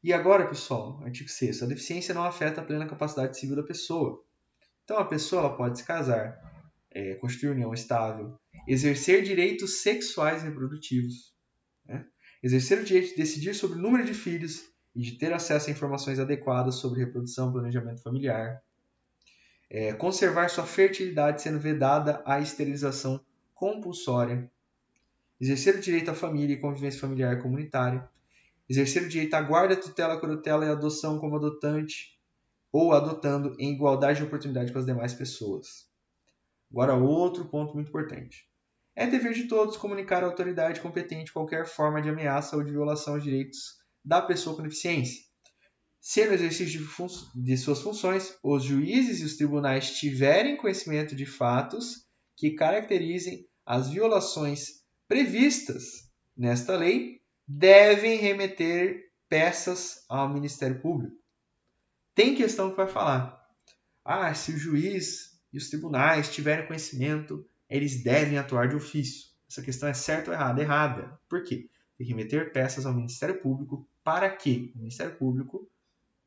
Speaker 1: E agora, pessoal, artigo 6º. A deficiência não afeta a plena capacidade civil da pessoa. Então, a pessoa ela pode se casar, constituir união estável, exercer direitos sexuais e reprodutivos, né? Exercer o direito de decidir sobre o número de filhos e de ter acesso a informações adequadas sobre reprodução e planejamento familiar, conservar sua fertilidade sendo vedada a esterilização compulsória, exercer o direito à família e convivência familiar e comunitária, exercer o direito à guarda, tutela, curatela e adoção como adotante ou adotando em igualdade de oportunidade com as demais pessoas. Agora, outro ponto muito importante. É dever de todos comunicar à autoridade competente qualquer forma de ameaça ou de violação aos direitos da pessoa com deficiência. Se no exercício de suas funções, os juízes e os tribunais tiverem conhecimento de fatos que caracterizem as violações previstas nesta lei devem remeter peças ao Ministério Público. Tem questão que vai falar, se o juiz e os tribunais tiverem conhecimento, eles devem atuar de ofício. Essa questão é certa ou errada? Errada. Por quê? Tem que remeter peças ao Ministério Público para que o Ministério Público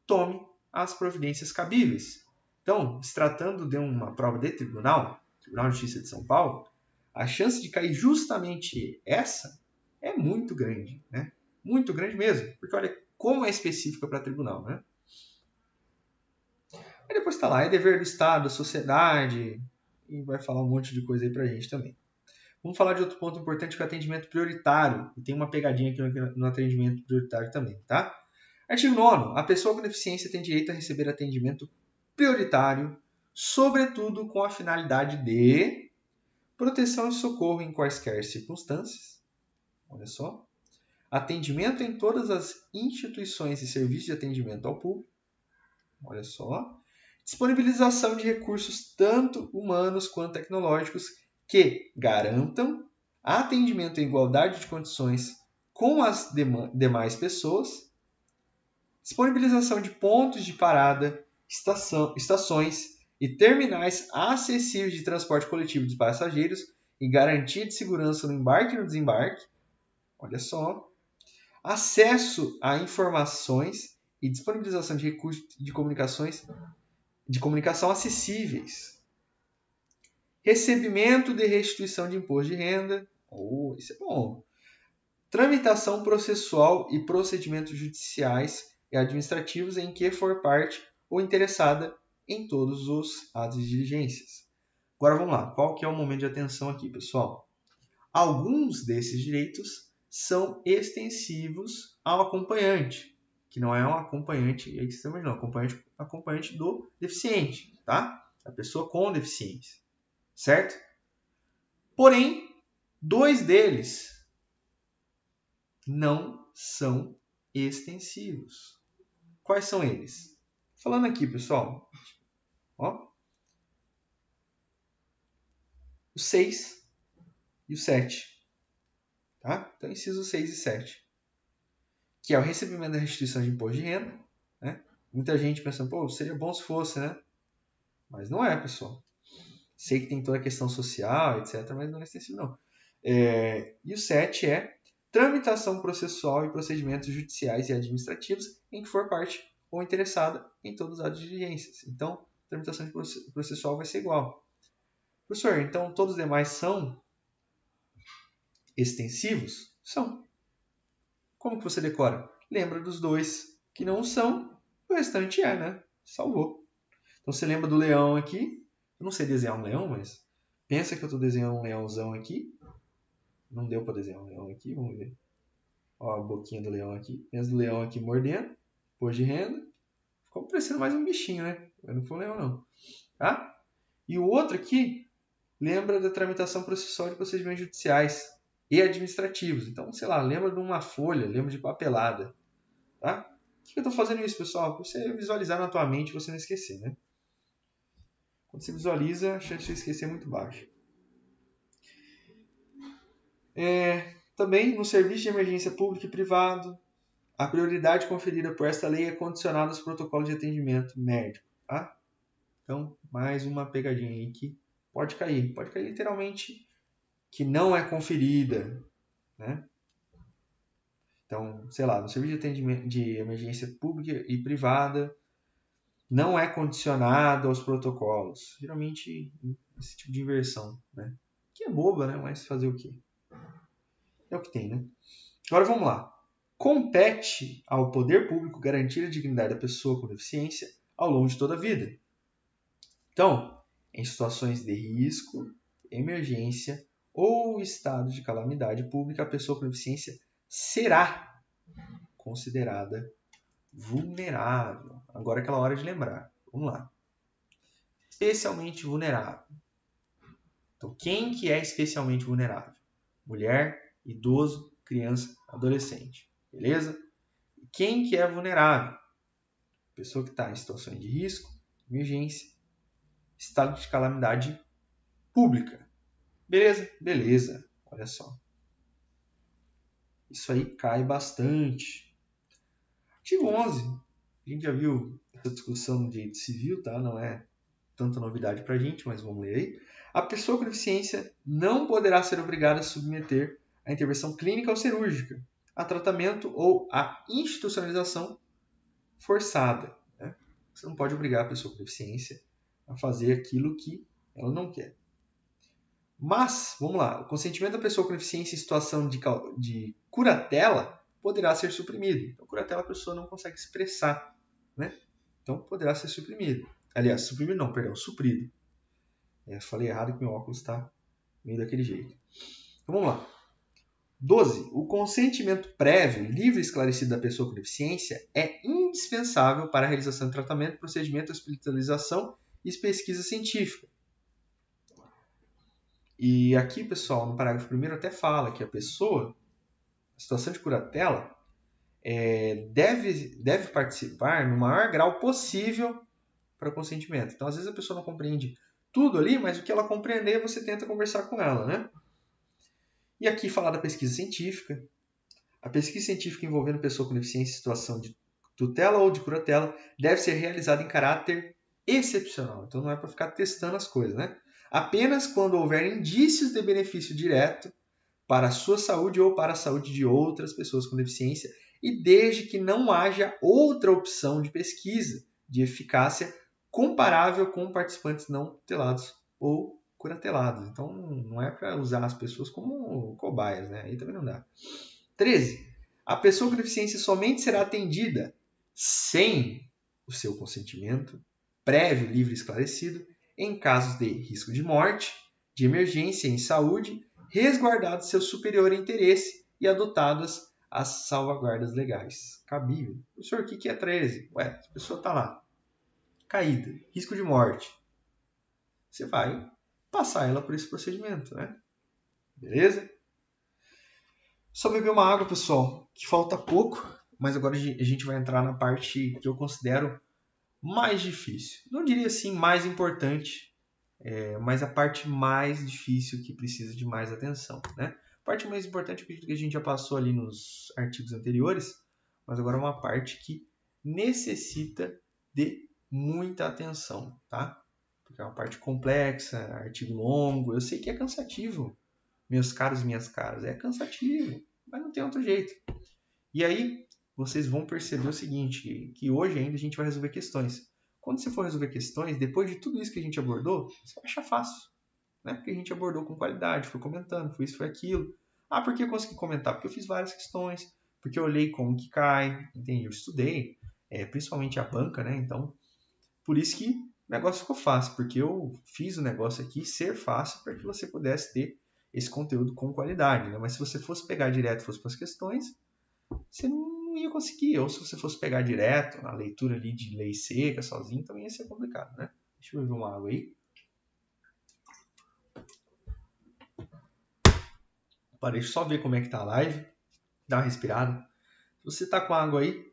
Speaker 1: tome as providências cabíveis. Então, se tratando de uma prova de Tribunal de Justiça de São Paulo, a chance de cair justamente essa é muito grande, né? Muito grande mesmo, porque olha como é específica para tribunal, né? Aí depois está lá, é dever do Estado, da sociedade, e vai falar um monte de coisa aí para a gente também. Vamos falar de outro ponto importante, que é o atendimento prioritário. E tem uma pegadinha aqui no atendimento prioritário também, tá? Artigo 9º. A pessoa com deficiência tem direito a receber atendimento prioritário, sobretudo com a finalidade de proteção e socorro em quaisquer circunstâncias. Olha só. Atendimento em todas as instituições e serviços de atendimento ao público. Olha só. Disponibilização de recursos tanto humanos quanto tecnológicos que garantam atendimento em igualdade de condições com as demais pessoas. Disponibilização de pontos de parada, estações e terminais acessíveis de transporte coletivo de passageiros e garantia de segurança no embarque e no desembarque. Olha só. Acesso a informações e disponibilização de recursos de comunicação acessíveis. Recebimento de restituição de imposto de renda. Isso é bom. Tramitação processual e procedimentos judiciais e administrativos em que for parte ou interessada em todos os atos de diligências. Agora vamos lá. Qual que é o momento de atenção aqui, pessoal? Alguns desses direitos são extensivos ao acompanhante, que não é um acompanhante extremo, não, acompanhante do deficiente, tá? A pessoa com deficiência, certo? Porém, 2 deles não são extensivos. Quais são eles? Falando aqui, pessoal, ó, o 6 e o 7, tá? Então, inciso 6 e 7, que é o recebimento da restituição de imposto de renda, né? Muita gente pensando, seria bom se fosse, né? Mas não é, pessoal. Sei que tem toda a questão social, etc., mas não é extensivo, não. E o 7 é tramitação processual e procedimentos judiciais e administrativos em que for parte ou interessada em todos os atos de diligências. Então, tramitação processual vai ser igual. Professor, então todos os demais são extensivos? São. Como que você decora? Lembra dos 2 que não são, o restante é, né? Salvou. Então você lembra do leão aqui. Eu não sei desenhar um leão, mas pensa que eu estou desenhando um leãozão aqui. Não deu para desenhar um leão aqui, vamos ver. Ó, a boquinha do leão aqui. Pensa do leão aqui mordendo. Imposto de renda. Ficou parecendo mais um bichinho, né? Mas não foi um leão, não. Tá? E o outro aqui lembra da tramitação processual de procedimentos judiciais e administrativos. Então, sei lá, lembra de uma folha, lembra de papelada. Tá? Por que eu estou fazendo isso, pessoal? Para você visualizar na tua mente e você não esquecer, né? Quando você visualiza, a chance de esquecer é muito baixa. Também no serviço de emergência público e privado, a prioridade conferida por esta lei é condicionada aos protocolos de atendimento médico. Tá? Então, mais uma pegadinha aí que pode cair. Pode cair literalmente que não é conferida. Né? Então, sei lá, no serviço de atendimento de emergência pública e privada, não é condicionado aos protocolos. Geralmente, esse tipo de inversão. Né? Que é boba, né? Mas fazer o quê? É o que tem, né? Agora vamos lá. Compete ao poder público garantir a dignidade da pessoa com deficiência ao longo de toda a vida. Então, em situações de risco, emergência ou estado de calamidade pública, a pessoa com deficiência será considerada vulnerável. Agora é aquela hora de lembrar. Vamos lá. Especialmente vulnerável. Então, quem que é especialmente vulnerável? Mulher, idoso, criança, adolescente. Beleza? E quem que é vulnerável? Pessoa que está em situação de risco, emergência, estado de calamidade pública. Beleza? Beleza. Olha só. Isso aí cai bastante. Artigo 11. A gente já viu essa discussão no direito civil, tá? Não é tanta novidade para a gente, mas vamos ler aí. A pessoa com deficiência não poderá ser obrigada a submeter a intervenção clínica ou cirúrgica, a tratamento ou a institucionalização forçada. Né? Você não pode obrigar a pessoa com deficiência a fazer aquilo que ela não quer. Mas, vamos lá, o consentimento da pessoa com deficiência em situação de curatela poderá ser suprimido. Então, curatela a pessoa não consegue expressar, né? Então, poderá ser suprimido. Aliás, suprimido não, perdão, suprido. Falei errado que meu óculos está meio daquele jeito. Então, vamos lá. 12. O consentimento prévio, livre e esclarecido da pessoa com deficiência é indispensável para a realização de tratamento, procedimento, hospitalização e pesquisa científica. E aqui, pessoal, no parágrafo 1º até fala que a pessoa, na situação de curatela, deve participar no maior grau possível para o consentimento. Então, às vezes a pessoa não compreende tudo ali, mas o que ela compreender, você tenta conversar com ela, né? E aqui falar da pesquisa científica. A pesquisa científica envolvendo pessoa com deficiência em situação de tutela ou de curatela deve ser realizada em caráter excepcional. Então não é para ficar testando as coisas, né? Apenas quando houver indícios de benefício direto para a sua saúde ou para a saúde de outras pessoas com deficiência e desde que não haja outra opção de pesquisa de eficácia comparável com participantes não tutelados ou curatelados. Então não é para usar as pessoas como cobaias, né? Aí também não dá. 13. A pessoa com deficiência somente será atendida sem o seu consentimento prévio, livre e esclarecido em casos de risco de morte, de emergência em saúde, resguardado seu superior interesse e adotadas as salvaguardas legais. Cabível. Professor, o que é 13? Ué, a pessoa está lá, caída, risco de morte. Você vai passar ela por esse procedimento, né? Beleza? Só beber uma água, pessoal, que falta pouco, mas agora a gente vai entrar na parte que eu considero mais difícil. Não diria assim mais importante, mas a parte mais difícil que precisa de mais atenção, né? A parte mais importante é que a gente já passou ali nos artigos anteriores, mas agora é uma parte que necessita de muita atenção, tá? Porque é uma parte complexa, artigo longo, eu sei que é cansativo, meus caros e minhas caras, é cansativo, mas não tem outro jeito. E aí, vocês vão perceber o seguinte, que hoje ainda a gente vai resolver questões. Quando você for resolver questões, depois de tudo isso que a gente abordou, você vai achar fácil. Né? Porque a gente abordou com qualidade, foi comentando, foi isso, foi aquilo. Ah, por que eu consegui comentar? Porque eu fiz várias questões, porque eu olhei como que cai, entende? Eu estudei, principalmente a banca, né? Então, por isso que o negócio ficou fácil, porque eu fiz o negócio aqui ser fácil para que você pudesse ter esse conteúdo com qualidade. Né? Mas se você fosse pegar direto, fosse para as questões, você não ia conseguir. Ou se você fosse pegar direto a leitura ali de lei seca, sozinho, também ia ser complicado, né? Deixa eu beber uma água aí. Parei só ver como é que tá a live. Dá uma respirada. Se você tá com água aí,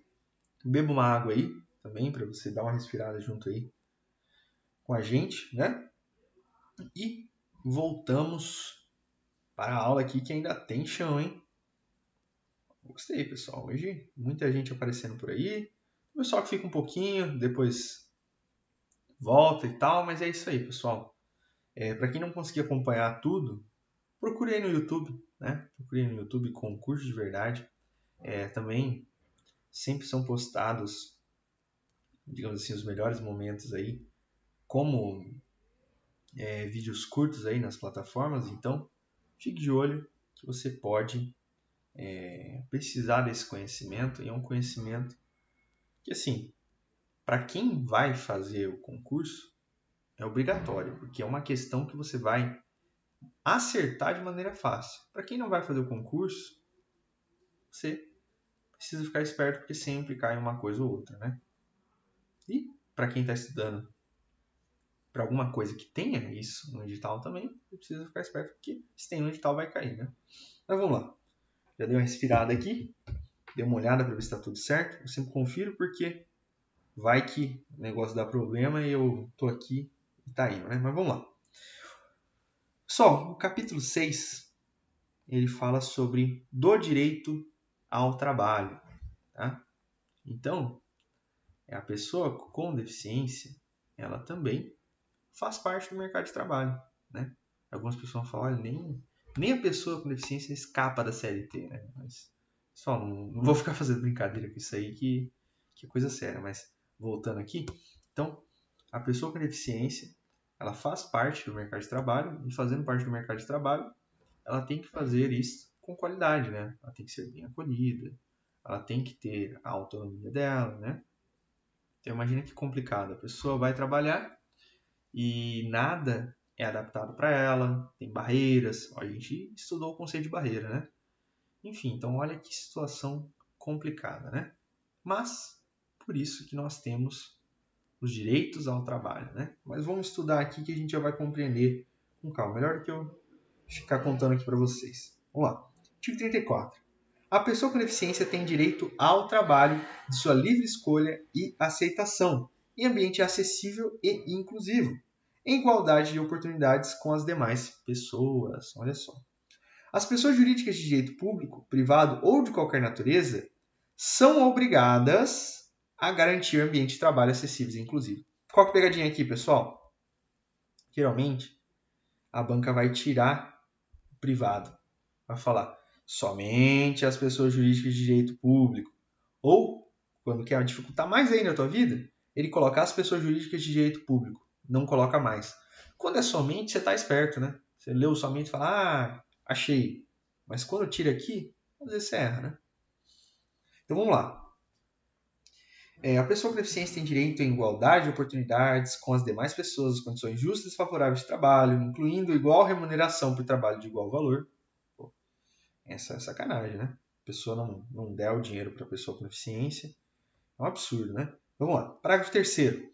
Speaker 1: beba uma água aí também, para você dar uma respirada junto aí com a gente, né? E voltamos para a aula aqui que ainda tem chão, hein? Gostei, pessoal. Hoje muita gente aparecendo por aí. O pessoal que fica um pouquinho, depois volta e tal, mas é isso aí, pessoal. Para quem não conseguir acompanhar tudo, procure aí no YouTube, né? Procure aí no YouTube Concurso de Verdade. Também sempre são postados, digamos assim, os melhores momentos aí, como vídeos curtos aí nas plataformas. Então, fique de olho que você pode precisar desse conhecimento. E é um conhecimento que, assim, para quem vai fazer o concurso, é obrigatório, porque é uma questão que você vai acertar de maneira fácil. Para quem não vai fazer o concurso, você precisa ficar esperto, porque sempre cai uma coisa ou outra, né? E para quem está estudando para alguma coisa que tenha isso no edital também, você precisa ficar esperto, porque se tem no edital vai cair, né? Mas vamos lá. Já dei uma respirada aqui, dei uma olhada para ver se está tudo certo. Eu sempre confiro, porque vai que o negócio dá problema e eu tô aqui e tá indo, né? Mas vamos lá. Pessoal, o capítulo 6 ele fala sobre do direito ao trabalho. Tá? Então, a pessoa com deficiência, ela também faz parte do mercado de trabalho. Né? Algumas pessoas falam, olha, nem a pessoa com deficiência escapa da CLT. Né? Mas, só não vou ficar fazendo brincadeira com isso aí, que é coisa séria. Mas, voltando aqui, então, a pessoa com deficiência, ela faz parte do mercado de trabalho, e fazendo parte do mercado de trabalho, ela tem que fazer isso com qualidade, né? Ela tem que ser bem acolhida, ela tem que ter a autonomia dela, né? Então imagina que complicado, a pessoa vai trabalhar e nada é adaptado para ela, tem barreiras, a gente estudou o conceito de barreira, né? Enfim, então olha que situação complicada, né? Mas, por isso que nós temos os direitos ao trabalho, né? Mas vamos estudar aqui que a gente já vai compreender com calma, melhor do que eu ficar contando aqui para vocês. Vamos lá. Artigo 34. A pessoa com deficiência tem direito ao trabalho de sua livre escolha e aceitação, em ambiente acessível e inclusivo, em igualdade de oportunidades com as demais pessoas. Olha só. As pessoas jurídicas de direito público, privado ou de qualquer natureza são obrigadas a garantir ambiente de trabalho acessível e inclusivo. Qual que é a pegadinha aqui, pessoal? Geralmente, a banca vai tirar o privado. Vai falar somente as pessoas jurídicas de direito público. Ou, quando quer dificultar mais ainda a tua vida, ele coloca as pessoas jurídicas de direito público. Não coloca mais. Quando é somente, você está esperto, né? Você leu somente e fala, achei. Mas quando tira aqui, às vezes você erra, né? Então vamos lá. A pessoa com deficiência tem direito em igualdade de oportunidades com as demais pessoas, condições justas e favoráveis de trabalho, incluindo igual remuneração por trabalho de igual valor. Pô, essa é sacanagem, né? A pessoa não der o dinheiro para a pessoa com deficiência. É um absurdo, né? Vamos lá. Parágrafo 3º.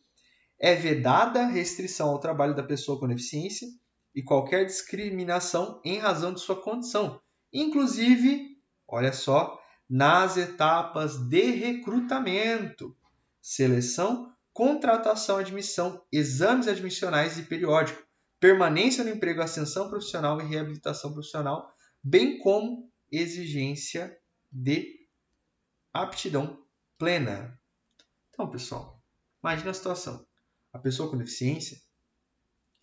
Speaker 1: É vedada restrição ao trabalho da pessoa com deficiência e qualquer discriminação em razão de sua condição, inclusive, olha só, nas etapas de recrutamento, seleção, contratação, admissão, exames admissionais e periódico, permanência no emprego, ascensão profissional e reabilitação profissional, bem como exigência de aptidão plena. Então, pessoal, imagina a situação. A pessoa com deficiência,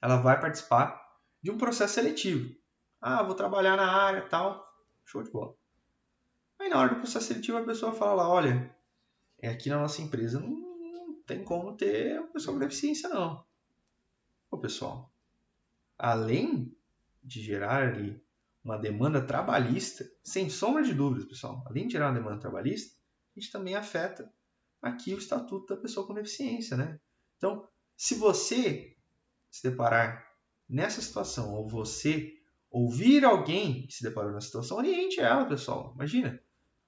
Speaker 1: ela vai participar de um processo seletivo. Vou trabalhar na área, tal, show de bola. Aí na hora do processo seletivo a pessoa fala lá, olha, aqui na nossa empresa não tem como ter uma pessoa com deficiência não. Pô, pessoal, além de gerar ali uma demanda trabalhista, sem sombra de dúvidas, pessoal, além de gerar uma demanda trabalhista, a gente também afeta aqui o estatuto da pessoa com deficiência, né? Então, se você se deparar nessa situação, ou você ouvir alguém que se deparou nessa situação, oriente ela, pessoal. Imagina.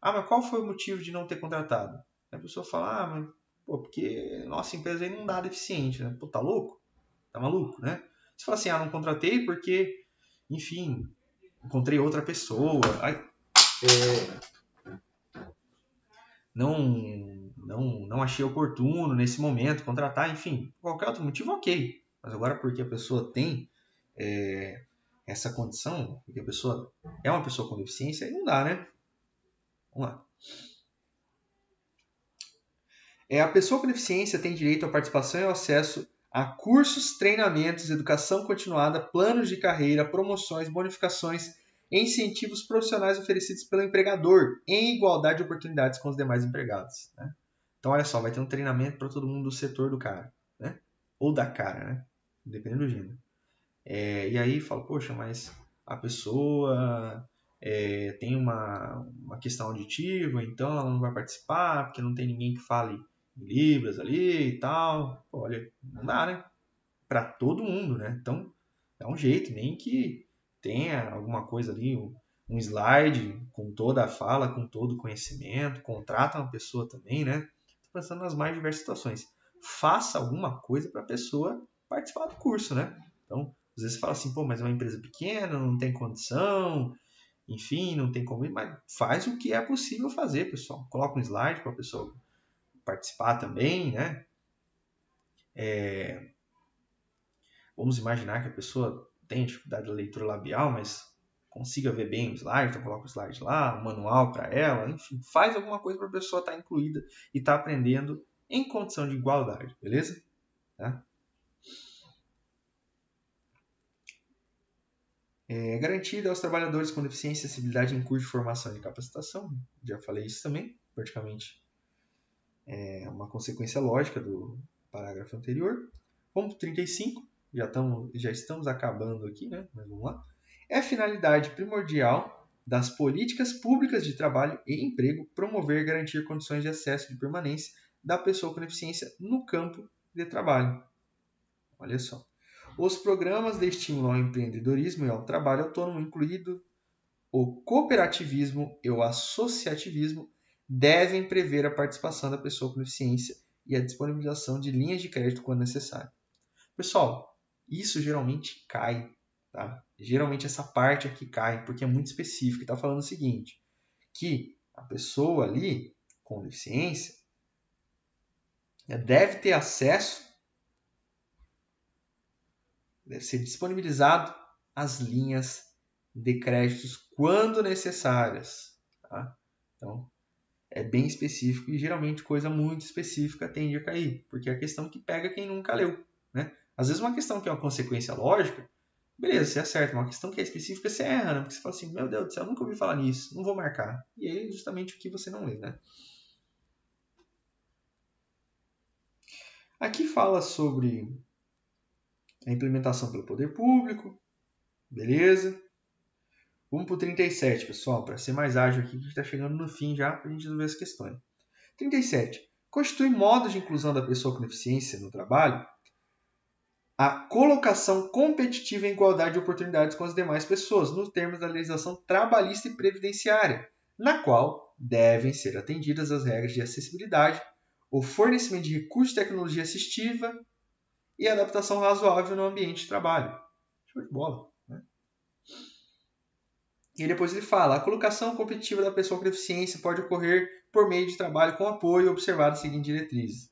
Speaker 1: Mas qual foi o motivo de não ter contratado? A pessoa fala, mas porque nossa empresa aí não dá deficiente, né? Pô, tá louco? Tá maluco, né? Você fala assim, não contratei porque, enfim, encontrei outra pessoa. Não achei oportuno nesse momento contratar, enfim, qualquer outro motivo, ok. Mas agora porque a pessoa tem essa condição, porque a pessoa é uma pessoa com deficiência, aí não dá, né? Vamos lá. A pessoa com deficiência tem direito à participação e ao acesso a cursos, treinamentos, educação continuada, planos de carreira, promoções, bonificações e incentivos profissionais oferecidos pelo empregador em igualdade de oportunidades com os demais empregados. Né? Então, olha só, vai ter um treinamento para todo mundo do setor do cara, né? Ou da cara, né? Dependendo do gênero. E aí fala, poxa, mas a pessoa tem uma questão auditiva, então ela não vai participar, porque não tem ninguém que fale em Libras ali e tal. Pô, olha, não dá, né? Para todo mundo, né? Então, dá um jeito, nem que tenha alguma coisa ali, um slide com toda a fala, com todo o conhecimento, contrata uma pessoa também, né? Estou pensando nas mais diversas situações. Faça alguma coisa para a pessoa participar do curso, né? Então, às vezes você fala assim, pô, mas é uma empresa pequena, não tem condição, enfim, não tem como ir, mas faz o que é possível fazer, pessoal. Coloca um slide para a pessoa participar também, né? Vamos imaginar que a pessoa tem dificuldade de leitura labial, mas consiga ver bem o slide, então coloca o slide lá, um manual para ela, enfim, faz alguma coisa para a pessoa estar incluída e estar aprendendo em condição de igualdade, beleza? Tá? É garantida aos trabalhadores com deficiência e acessibilidade em curso de formação e capacitação, já falei isso também, praticamente é uma consequência lógica do parágrafo anterior. Ponto 35, já estamos acabando aqui, né? Mas vamos lá. É finalidade primordial das políticas públicas de trabalho e emprego promover e garantir condições de acesso de permanência da pessoa com deficiência no campo de trabalho. Olha só. Os programas de estímulo ao empreendedorismo e ao trabalho autônomo, incluído o cooperativismo e o associativismo, devem prever a participação da pessoa com deficiência e a disponibilização de linhas de crédito quando necessário. Pessoal, isso geralmente cai, tá? Geralmente essa parte aqui cai, porque é muito específico. Está falando o seguinte, que a pessoa ali com deficiência deve ter acesso, deve ser disponibilizado as linhas de créditos quando necessárias, tá? Então, é bem específico e geralmente coisa muito específica tende a cair, porque é a questão que pega quem nunca leu, né? Às vezes uma questão que é uma consequência lógica, beleza, você acerta, uma questão que é específica você erra, né? Porque você fala assim, meu Deus do céu, eu nunca ouvi falar nisso, não vou marcar. E aí é justamente o que você não lê, né? Aqui fala sobre a implementação pelo poder público, beleza? Vamos para o 37, pessoal, para ser mais ágil aqui, que a gente está chegando no fim já, para a gente resolver as questões. 37. Constitui modos de inclusão da pessoa com deficiência no trabalho a colocação competitiva em igualdade de oportunidades com as demais pessoas, nos termos da legislação trabalhista e previdenciária, na qual devem ser atendidas as regras de acessibilidade, o fornecimento de recursos de tecnologia assistiva e adaptação razoável no ambiente de trabalho. Show de bola, né? E depois ele fala, a colocação competitiva da pessoa com deficiência pode ocorrer por meio de trabalho com apoio, observado as seguintes diretrizes.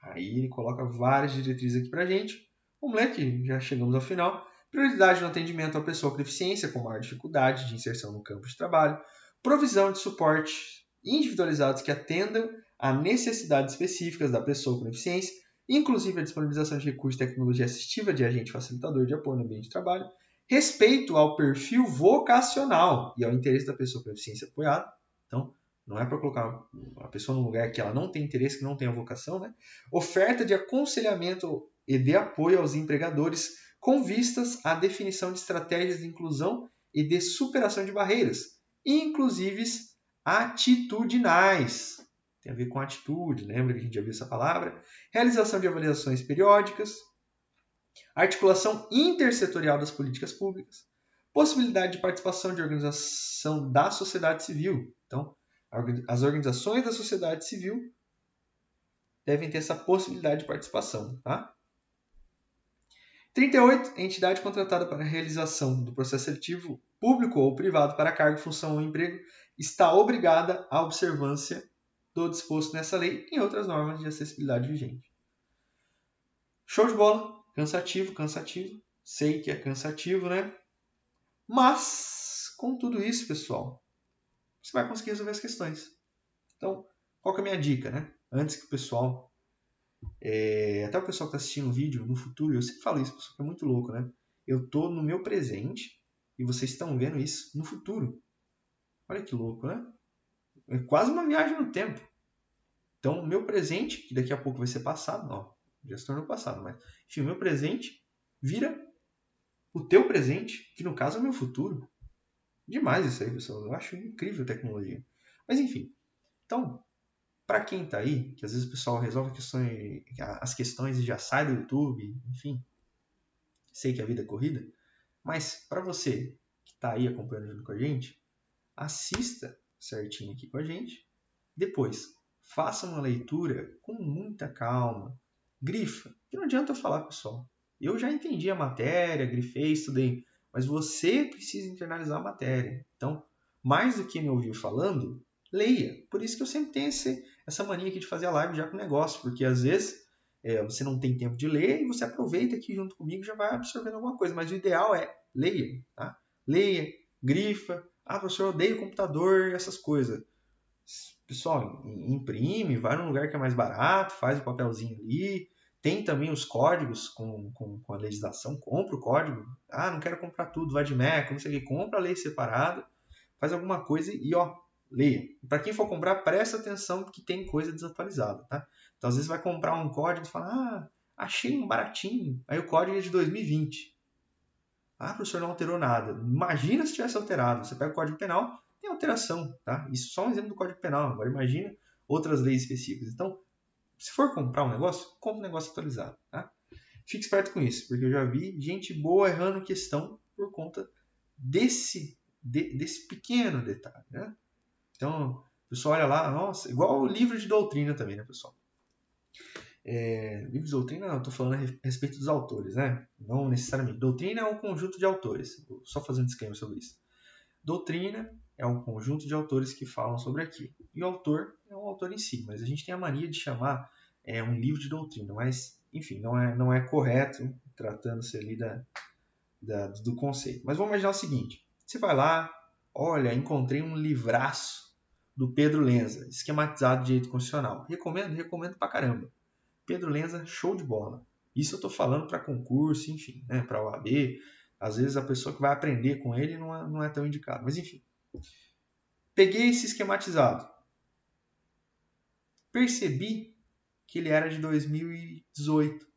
Speaker 1: Aí ele coloca várias diretrizes aqui pra gente. Vamos ler aqui, já chegamos ao final. Prioridade no atendimento à pessoa com deficiência com maior dificuldade de inserção no campo de trabalho. Provisão de suporte individualizados que atendam a necessidades específicas da pessoa com deficiência, inclusive a disponibilização de recursos de tecnologia assistiva de agente facilitador de apoio no ambiente de trabalho. Respeito ao perfil vocacional e ao interesse da pessoa com deficiência apoiada. Então, não é para colocar a pessoa num lugar que ela não tem interesse, que não tem a vocação, né? Oferta de aconselhamento e de apoio aos empregadores com vistas à definição de estratégias de inclusão e de superação de barreiras, inclusive atitudinais. Tem a ver com atitude, lembra que a gente já viu essa palavra? Realização de avaliações periódicas, articulação intersetorial das políticas públicas, possibilidade de participação de organização da sociedade civil. Então, as organizações da sociedade civil devem ter essa possibilidade de participação. Tá? 38. A entidade contratada para a realização do processo seletivo público ou privado para cargo, função ou emprego está obrigada à observância do disposto nessa lei e em outras normas de acessibilidade vigente. Show de bola! Cansativo, cansativo. Sei que é cansativo, né? Mas, com tudo isso, pessoal, você vai conseguir resolver as questões. Então, qual que é a minha dica, né? Antes que o pessoal, até o pessoal que está assistindo o vídeo no futuro, eu sempre falo isso, pessoal, que é muito louco, né? Eu tô no meu presente e vocês estão vendo isso no futuro. Olha que louco, né? É quase uma viagem no tempo. Então, o meu presente, que daqui a pouco vai ser passado, ó, já se tornou passado, mas enfim, o meu presente vira o teu presente, que no caso é o meu futuro. Demais isso aí, pessoal. Eu acho incrível a tecnologia. Mas enfim, então, para quem está aí, que às vezes o pessoal resolve as questões e já sai do YouTube, enfim, sei que a vida é corrida, mas para você que está aí acompanhando junto com a gente, assista certinho aqui com a gente, depois faça uma leitura com muita calma, grifa, que não adianta eu falar, pessoal. Eu já entendi a matéria, grifei, estudei, mas você precisa internalizar a matéria. Então, mais do que me ouvir falando, leia. Por isso que eu sempre tenho essa mania aqui de fazer a live já com o negócio, porque às vezes você não tem tempo de ler e você aproveita aqui junto comigo e já vai absorvendo alguma coisa. Mas o ideal é leia, tá? Leia, grifa. Ah, professor, eu odeio computador e essas coisas. Pessoal, imprime, vai num lugar que é mais barato, faz o papelzinho ali. Tem também os códigos com a legislação, compra o código. Ah, não quero comprar tudo, vai de Mac, não sei o que, compra a lei separada, faz alguma coisa e ó, leia. Para quem for comprar, presta atenção que tem coisa desatualizada, tá? Então, às vezes vai comprar um código e fala, ah, achei um baratinho, aí o código é de 2020. Ah, professor, não alterou nada. Imagina se tivesse alterado. Você pega o Código Penal, tem alteração, tá? Isso só um exemplo do Código Penal. Agora imagina outras leis específicas. Então, se for comprar um negócio, compra um negócio atualizado, tá? Fique esperto com isso, porque eu já vi gente boa errando questão por conta desse pequeno detalhe, né? Então, o pessoal olha lá, nossa, igual o livro de doutrina também, né, pessoal? Livro de doutrina, não, eu estou falando a respeito dos autores, né? Não necessariamente. Doutrina é um conjunto de autores. Vou só fazer um disclaimer sobre isso. Doutrina é um conjunto de autores que falam sobre aquilo. E o autor é um autor em si, mas a gente tem a mania de chamar um livro de doutrina, mas, enfim, não é correto tratando-se ali do conceito. Mas vamos imaginar o seguinte: você vai lá, olha, encontrei um livraço do Pedro Lenza, esquematizado de direito constitucional. Recomendo pra caramba. Pedro Lenza, show de bola. Isso eu estou falando para concurso, enfim, né, para OAB. Às vezes a pessoa que vai aprender com ele não é tão indicado. Mas enfim. Peguei esse esquematizado. Percebi que ele era de 2018.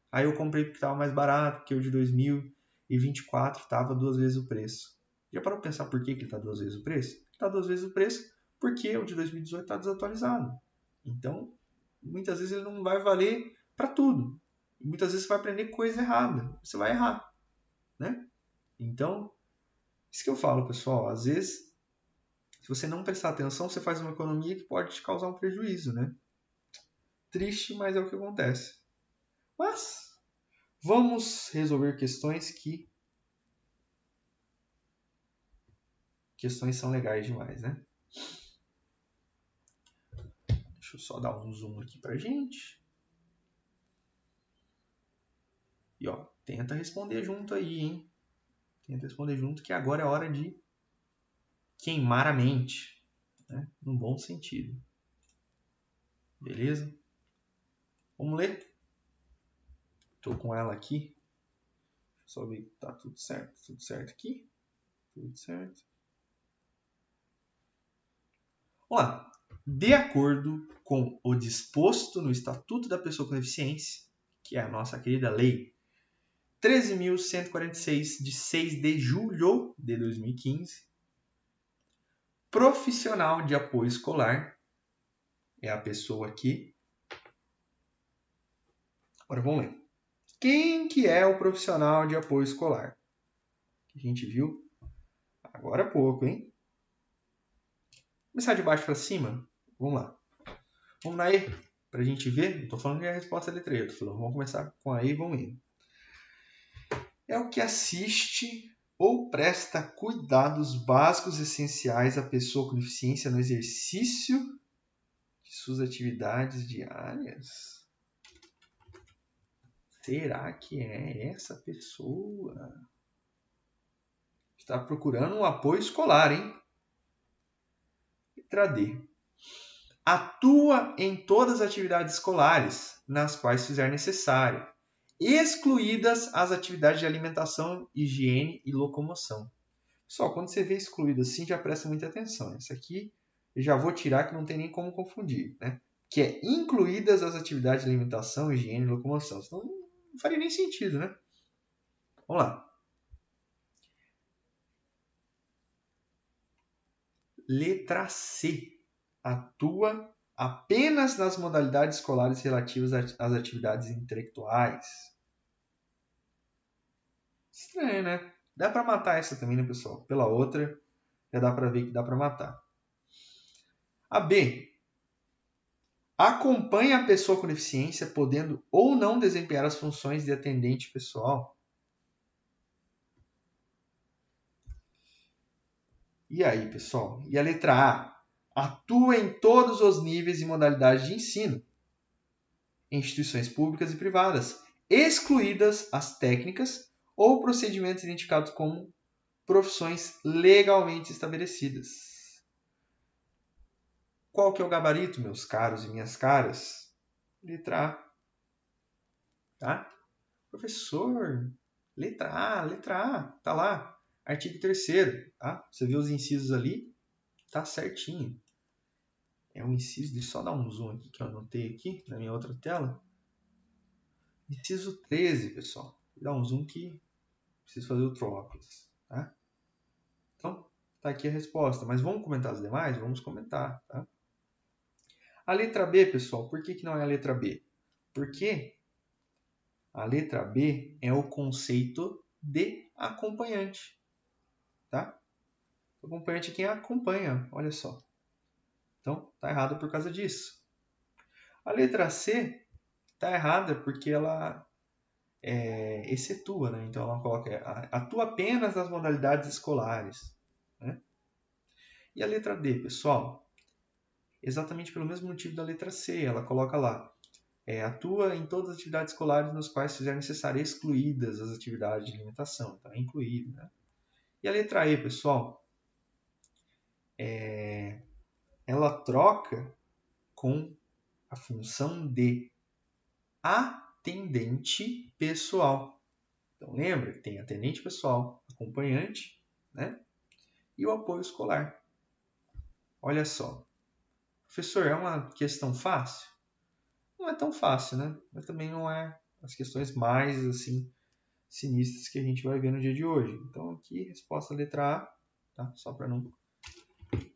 Speaker 1: Aí eu comprei porque estava mais barato, porque o de 2024 estava 2 vezes o preço. Já parou para pensar por que ele está 2 vezes o preço? Ele está 2 vezes o preço porque o de 2018 está desatualizado. Então, muitas vezes ele não vai valer para tudo. E muitas vezes você vai aprender coisa errada. Você vai errar, né? Então, isso que eu falo, pessoal. Às vezes, se você não prestar atenção, você faz uma economia que pode te causar um prejuízo, né? Triste, mas é o que acontece. Mas, vamos resolver questões que... Questões são legais demais, né? Deixa eu só dar um zoom aqui pra gente. E ó, tenta responder junto aí, hein? Tenta responder junto que agora é hora de queimar a mente, né? No bom sentido. Beleza? Vamos ler? Estou com ela aqui. Só ver que tá tudo certo. Tudo certo aqui. Tudo certo. Vamos lá. De acordo com o disposto no Estatuto da Pessoa com Deficiência, que é a nossa querida Lei 13.146, de 6 de julho de 2015, profissional de apoio escolar é a pessoa que... Agora vamos ler. Quem que é o profissional de apoio escolar? Que a gente viu agora há pouco, hein? Começar de baixo para cima? Vamos lá. Vamos na E, para a gente ver. Não estou falando que é a resposta é a letra E. Estou falando, vamos começar com a E e vamos indo. É o que assiste ou presta cuidados básicos essenciais à pessoa com deficiência no exercício de suas atividades diárias. Será que é essa pessoa? Está procurando um apoio escolar, hein? Letra D. Atua em todas as atividades escolares nas quais fizer necessário, excluídas as atividades de alimentação, higiene e locomoção. Pessoal, quando você vê excluído assim, já presta muita atenção. Essa aqui eu já vou tirar que não tem nem como confundir, né? Que é incluídas as atividades de alimentação, higiene e locomoção. Senão não faria nem sentido, né? Vamos lá. Letra C. Atua apenas nas modalidades escolares relativas às atividades intelectuais. Estranho, né? Dá para matar essa também, né, pessoal? Pela outra, já dá para ver que dá para matar. A B. Acompanha a pessoa com deficiência, podendo ou não desempenhar as funções de atendente pessoal. E aí, pessoal? E a letra A? Atua em todos os níveis e modalidades de ensino, em instituições públicas e privadas, excluídas as técnicas ou procedimentos identificados como profissões legalmente estabelecidas. Qual que é o gabarito, meus caros e minhas caras? Letra A. Tá? Professor, letra A, tá lá. Artigo 3º, tá? Você viu os incisos ali? Tá certinho. É um inciso, deixa eu só dar um zoom aqui que eu anotei aqui na minha outra tela. Inciso 13, pessoal. Vou dar um zoom que preciso fazer outro óculos, tá? Então, tá aqui a resposta. Mas vamos comentar as demais? Vamos comentar, tá? A letra B, pessoal, por que não é a letra B? Porque a letra B é o conceito de acompanhante, tá? O acompanhante é quem acompanha, olha só. Então, tá errado por causa disso. A letra C tá errada porque ela excetua, né? Então, ela coloca atua apenas nas modalidades escolares, né? E a letra D, pessoal, exatamente pelo mesmo motivo da letra C, ela coloca lá, atua em todas as atividades escolares nas quais fizer necessário excluídas as atividades de alimentação, tá? Incluído, né? E a letra E, pessoal, ela troca com a função de atendente pessoal. Então, lembra que tem atendente pessoal, acompanhante, né? E o apoio escolar. Olha só. Professor, é uma questão fácil? Não é tão fácil, né? Mas também não é as questões mais, assim, sinistras que a gente vai ver no dia de hoje. Então, aqui, resposta letra A, tá? Só para não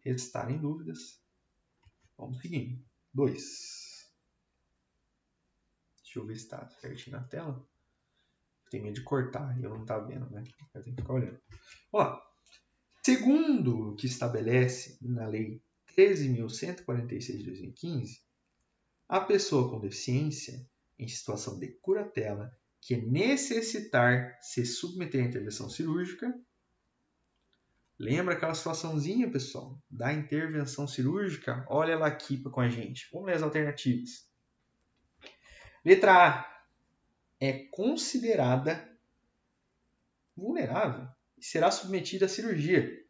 Speaker 1: restarem dúvidas. Vamos seguindo. 2. Deixa eu ver se está certinho na tela. Tem medo de cortar e eu não tá vendo, né? Eu tenho que ficar olhando. Vamos lá. Segundo o que estabelece na Lei 13.146 de 2015, a pessoa com deficiência em situação de curatela que necessitar se submeter à intervenção cirúrgica. Lembra aquela situaçãozinha, pessoal, da intervenção cirúrgica? Olha ela aqui com a gente. Vamos ler as alternativas. Letra A. É considerada vulnerável e será submetida à cirurgia,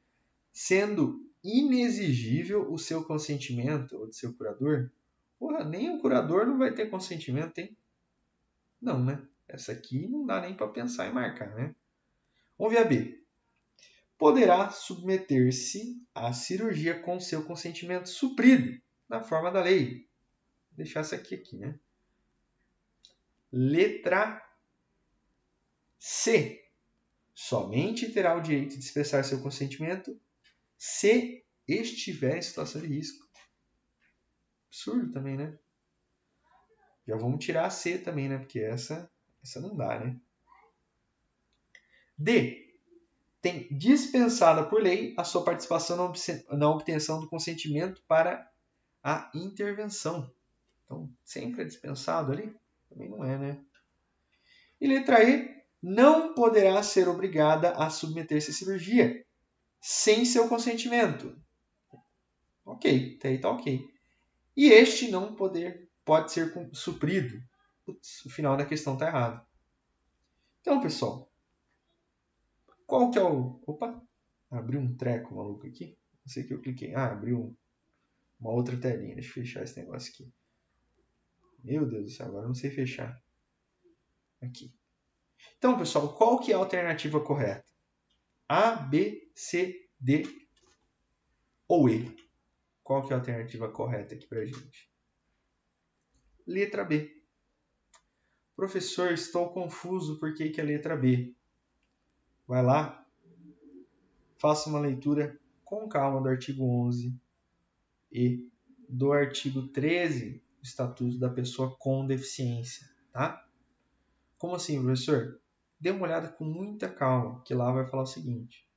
Speaker 1: sendo inexigível o seu consentimento ou de seu curador. Porra, nem o curador não vai ter consentimento, hein? Não, né? Essa aqui não dá nem para pensar em marcar, né? Vamos ver a B. Poderá submeter-se à cirurgia com seu consentimento suprido na forma da lei. Vou deixar essa aqui, né? Letra C. Somente terá o direito de expressar seu consentimento se estiver em situação de risco. Absurdo também, né? Já vamos tirar a C também, né? Porque essa não dá, né? D. Tem dispensada por lei a sua participação na obtenção do consentimento para a intervenção. Então, sempre é dispensado ali? Também não é, né? E letra E. Não poderá ser obrigada a submeter-se à cirurgia sem seu consentimento. Ok, até aí tá ok. E este não pode ser suprido. Putz, o final da questão está errado. Então, pessoal, qual que é o... Opa, abriu um treco maluco aqui. Não sei o que eu cliquei. Abriu uma outra telinha. Deixa eu fechar esse negócio aqui. Meu Deus do céu, agora eu não sei fechar. Aqui. Então, pessoal, qual que é a alternativa correta? A, B, C, D ou E? Qual que é a alternativa correta aqui pra gente? Letra B. Professor, estou confuso, por que é a letra B? Vai lá, faça uma leitura com calma do artigo 11 e do artigo 13 do Estatuto da Pessoa com Deficiência, tá? Como assim, professor? Dê uma olhada com muita calma, que lá vai falar o seguinte,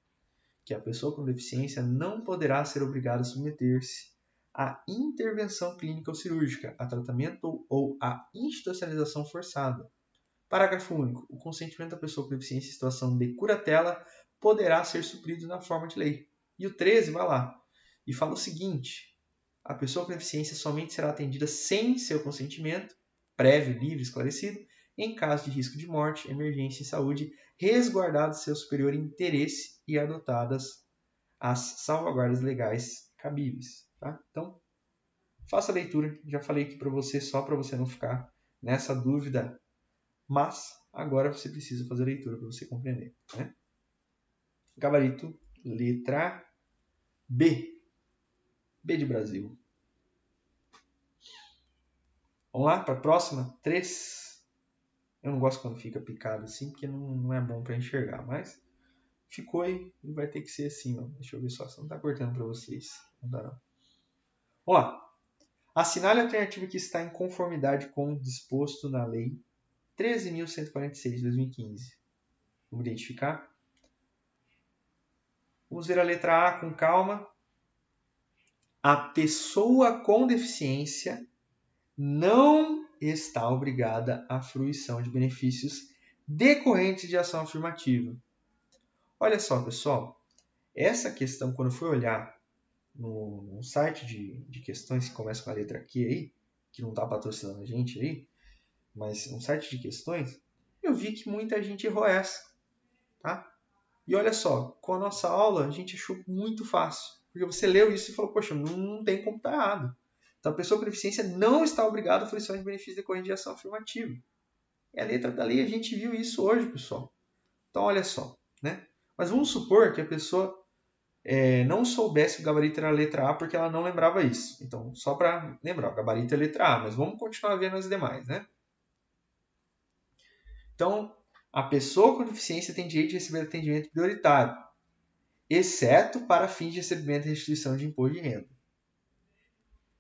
Speaker 1: que a pessoa com deficiência não poderá ser obrigada a submeter-se à intervenção clínica ou cirúrgica, a tratamento ou à institucionalização forçada. Parágrafo único. O consentimento da pessoa com deficiência em situação de curatela poderá ser suprido na forma de lei. E o 13 vai lá e fala o seguinte: a pessoa com deficiência somente será atendida sem seu consentimento, prévio, livre, esclarecido, em caso de risco de morte, emergência em saúde, resguardado seu superior interesse e adotadas as salvaguardas legais cabíveis. Tá? Então, faça a leitura. Já falei aqui para você, só para você não ficar nessa dúvida. Mas agora você precisa fazer a leitura para você compreender. Né? Gabarito, letra B. B de Brasil. Vamos lá para a próxima? 3. Eu não gosto quando fica picado assim, porque não é bom para enxergar. Mas ficou aí e vai ter que ser assim. Ó. Deixa eu ver só se não está cortando para vocês. Não dá não. Vamos lá. Assinale a alternativa que está em conformidade com o disposto na Lei 13.146 de 2015. Vamos identificar? Vamos ver a letra A com calma. A pessoa com deficiência não está obrigada à fruição de benefícios decorrentes de ação afirmativa. Olha só, pessoal. Essa questão, quando eu fui olhar no site de questões que começa com a letra Q aí, que não está patrocinando a gente aí, mas um site de questões, eu vi que muita gente errou essa. Tá? E olha só, com a nossa aula a gente achou muito fácil. Porque você leu isso e falou, poxa, não tem como estar errado. Então a pessoa com deficiência não está obrigada à fruição de benefícios decorrentes de ação afirmativa. É a letra da lei, a gente viu isso hoje, pessoal. Então olha só. Né? Mas vamos supor que a pessoa não soubesse que o gabarito era a letra A porque ela não lembrava isso. Então, só para lembrar, o gabarito é a letra A, mas vamos continuar vendo as demais. Né? Então, a pessoa com deficiência tem direito de receber atendimento prioritário, exceto para fins de recebimento e restituição de imposto de renda.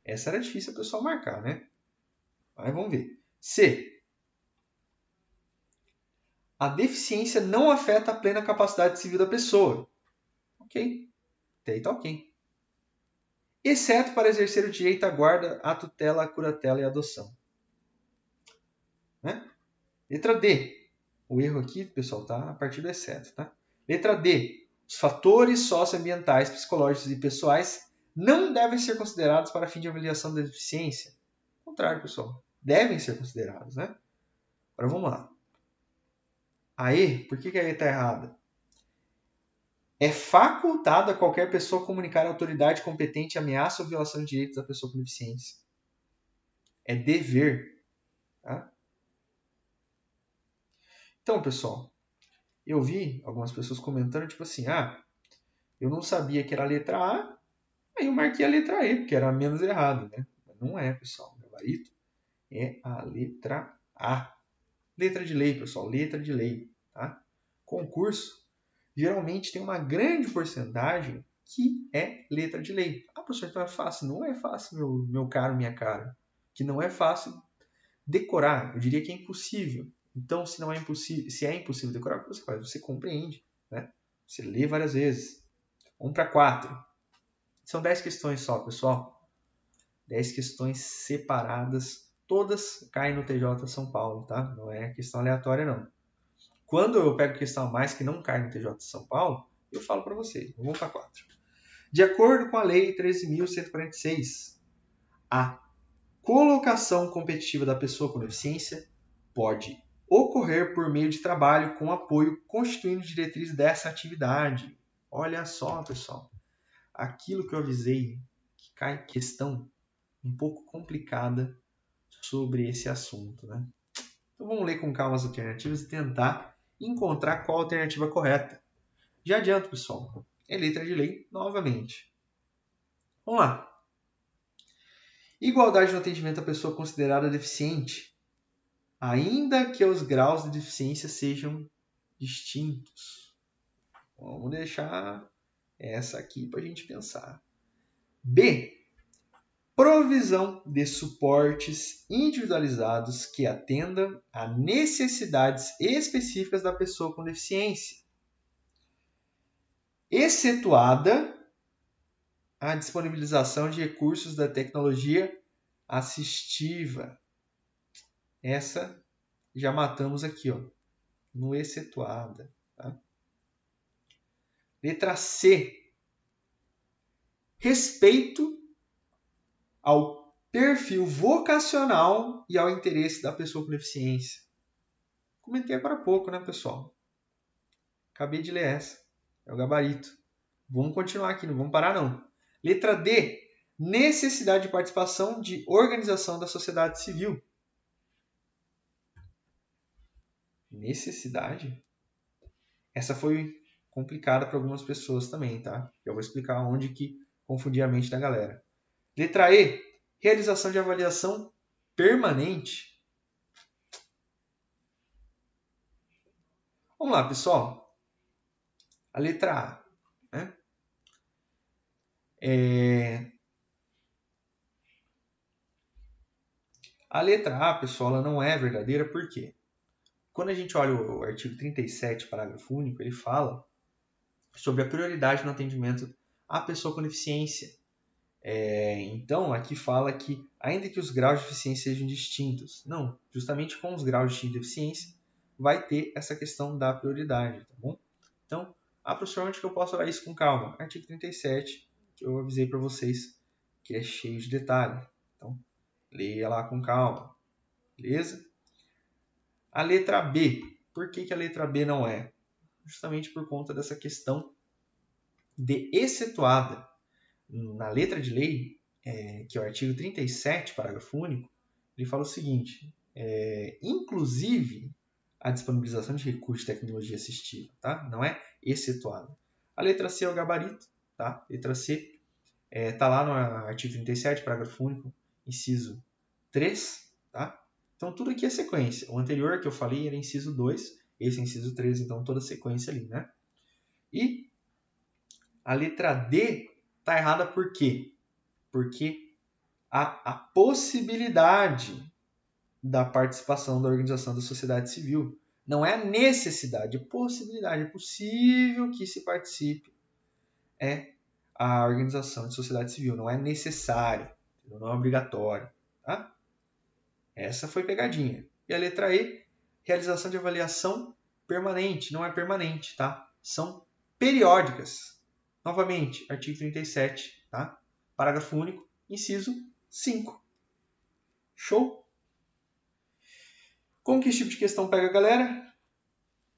Speaker 1: Essa era difícil a pessoa marcar, né? Mas vamos ver. C. A deficiência não afeta a plena capacidade civil da pessoa. Ok. Até aí tá ok. Exceto para exercer o direito à guarda, à tutela, à curatela e à adoção. Né? Letra D. O erro aqui, pessoal, tá a partir do exceto, tá? Letra D. Os fatores socioambientais, psicológicos e pessoais não devem ser considerados para fim de avaliação da deficiência. Ao contrário, pessoal. Devem ser considerados, né? Agora vamos lá. A E, por que a E está errada? É facultado a qualquer pessoa comunicar à autoridade competente ameaça ou violação de direitos da pessoa com deficiência. É dever. Tá? Então, pessoal, eu vi algumas pessoas comentando, tipo assim, eu não sabia que era a letra A, aí eu marquei a letra E, porque era menos errado, né? Mas não é, pessoal. O gabarito é a letra A. Letra de lei, pessoal. Letra de lei. Tá? Concurso, geralmente tem uma grande porcentagem que é letra de lei. Professor, então é fácil. Não é fácil, meu caro, minha cara. Que não é fácil decorar. Eu diria que é impossível. Então, se é impossível decorar, o que você faz? Você compreende. Né? Você lê várias vezes. 1 para 4. São 10 questões só, pessoal. 10 questões separadas. Todas caem no TJ São Paulo, tá? Não é questão aleatória, não. Quando eu pego questão a mais que não cai no TJ São Paulo, eu falo para vocês. Vamos para 4. De acordo com a Lei 13.146, a colocação competitiva da pessoa com deficiência pode ocorrer por meio de trabalho com apoio constituindo diretriz dessa atividade. Olha só, pessoal. Aquilo que eu avisei, que cai questão um pouco complicada sobre esse assunto. Né? Então vamos ler com calma as alternativas e tentar encontrar qual a alternativa correta. Já adianto, pessoal. É letra de lei novamente. Vamos lá. Igualdade no atendimento à pessoa considerada deficiente, ainda que os graus de deficiência sejam distintos. Vamos deixar essa aqui para a gente pensar. B. Provisão de suportes individualizados que atendam a necessidades específicas da pessoa com deficiência, excetuada a disponibilização de recursos da tecnologia assistiva. Essa já matamos aqui, ó, no excetuada. Tá? Letra C. Respeito ao perfil vocacional e ao interesse da pessoa com deficiência. Comentei agora há pouco, né, pessoal? Acabei de ler essa. É o gabarito. Vamos continuar aqui, não vamos parar não. Letra D. Necessidade de participação de organização da sociedade civil. Necessidade? Essa foi complicada para algumas pessoas também, tá? Eu vou explicar onde que confundi a mente da galera. Letra E. Realização de avaliação permanente. Vamos lá, pessoal. A letra A. Né? A letra A, pessoal, ela não é verdadeira, por quê? Quando a gente olha o artigo 37, parágrafo único, ele fala sobre a prioridade no atendimento à pessoa com deficiência. Então, aqui fala que, ainda que os graus de deficiência sejam distintos, não, justamente com os graus de deficiência, vai ter essa questão da prioridade, tá bom? Então, professor, onde que eu posso olhar isso com calma? Artigo 37, que eu avisei para vocês que é cheio de detalhe. Então, leia lá com calma, beleza? A letra B. Por que a letra B não é? Justamente por conta dessa questão de excetuada. Na letra de lei, que é o artigo 37, parágrafo único, ele fala o seguinte, inclusive a disponibilização de recursos de tecnologia assistiva, tá? Não é excetuada. A letra C é o gabarito, tá? Letra C está lá no artigo 37, parágrafo único, inciso 3, tá? Então tudo aqui é sequência. O anterior que eu falei era inciso 2, esse é inciso 3, então toda a sequência ali, né? E a letra D está errada por quê? Porque há a possibilidade da participação da organização da sociedade civil. Não é a necessidade, é possibilidade. É possível que se participe a organização de sociedade civil. Não é necessário, não é obrigatório. Tá? Essa foi pegadinha. E a letra E, realização de avaliação permanente. Não é permanente, tá? São periódicas. Novamente, artigo 37, tá? Parágrafo único, inciso 5. Show? Como que esse tipo de questão pega a galera?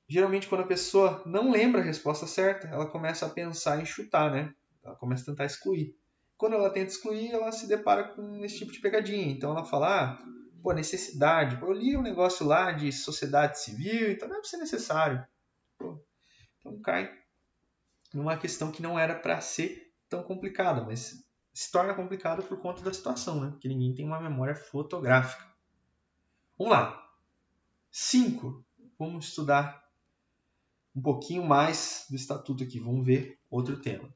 Speaker 1: Geralmente, quando a pessoa não lembra a resposta certa, ela começa a pensar em chutar, né? Ela começa a tentar excluir. Quando ela tenta excluir, ela se depara com esse tipo de pegadinha. Então, ela fala, necessidade. Eu li um negócio lá de sociedade civil, então deve ser necessário. Então, cai numa questão que não era para ser tão complicada, mas se torna complicada por conta da situação, né? Porque ninguém tem uma memória fotográfica. Vamos lá. 5. Vamos estudar um pouquinho mais do estatuto aqui. Vamos ver outro tema.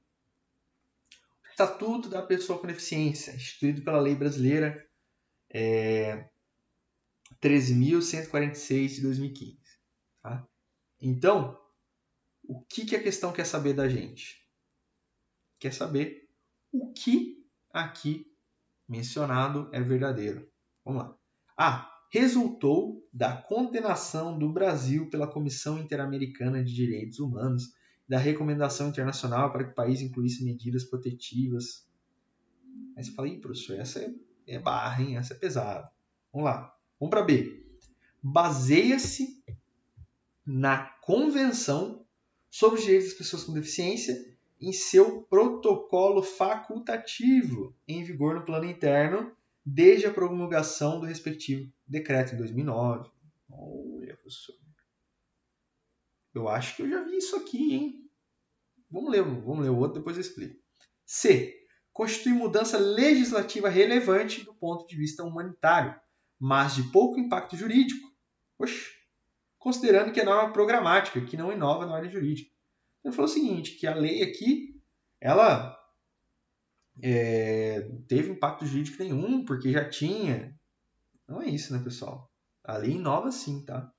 Speaker 1: O Estatuto da Pessoa com Deficiência, instituído pela Lei Brasileira 13.146 de 2015. Tá? Então, o que a questão quer saber da gente? Quer saber o que aqui mencionado é verdadeiro. Vamos lá. A. Resultou da condenação do Brasil pela Comissão Interamericana de Direitos Humanos da Recomendação Internacional para que o país incluísse medidas protetivas. Aí você fala, professor, essa é barra, hein? Essa é pesada. Vamos lá. Vamos para B. Baseia-se na Convenção sobre os Direitos das Pessoas com Deficiência em seu protocolo facultativo, em vigor no plano interno, desde a promulgação do respectivo decreto em 2009. Olha, professor. Eu acho que eu já vi isso aqui, hein? Vamos ler o outro, depois eu explico. C. Constitui mudança legislativa relevante do ponto de vista humanitário, mas de pouco impacto jurídico. Oxe, considerando que é norma programática, que não inova na área jurídica. Ele falou o seguinte, que a lei aqui, ela teve impacto jurídico nenhum, porque já tinha. Não é isso, né, pessoal? A lei inova sim, tá?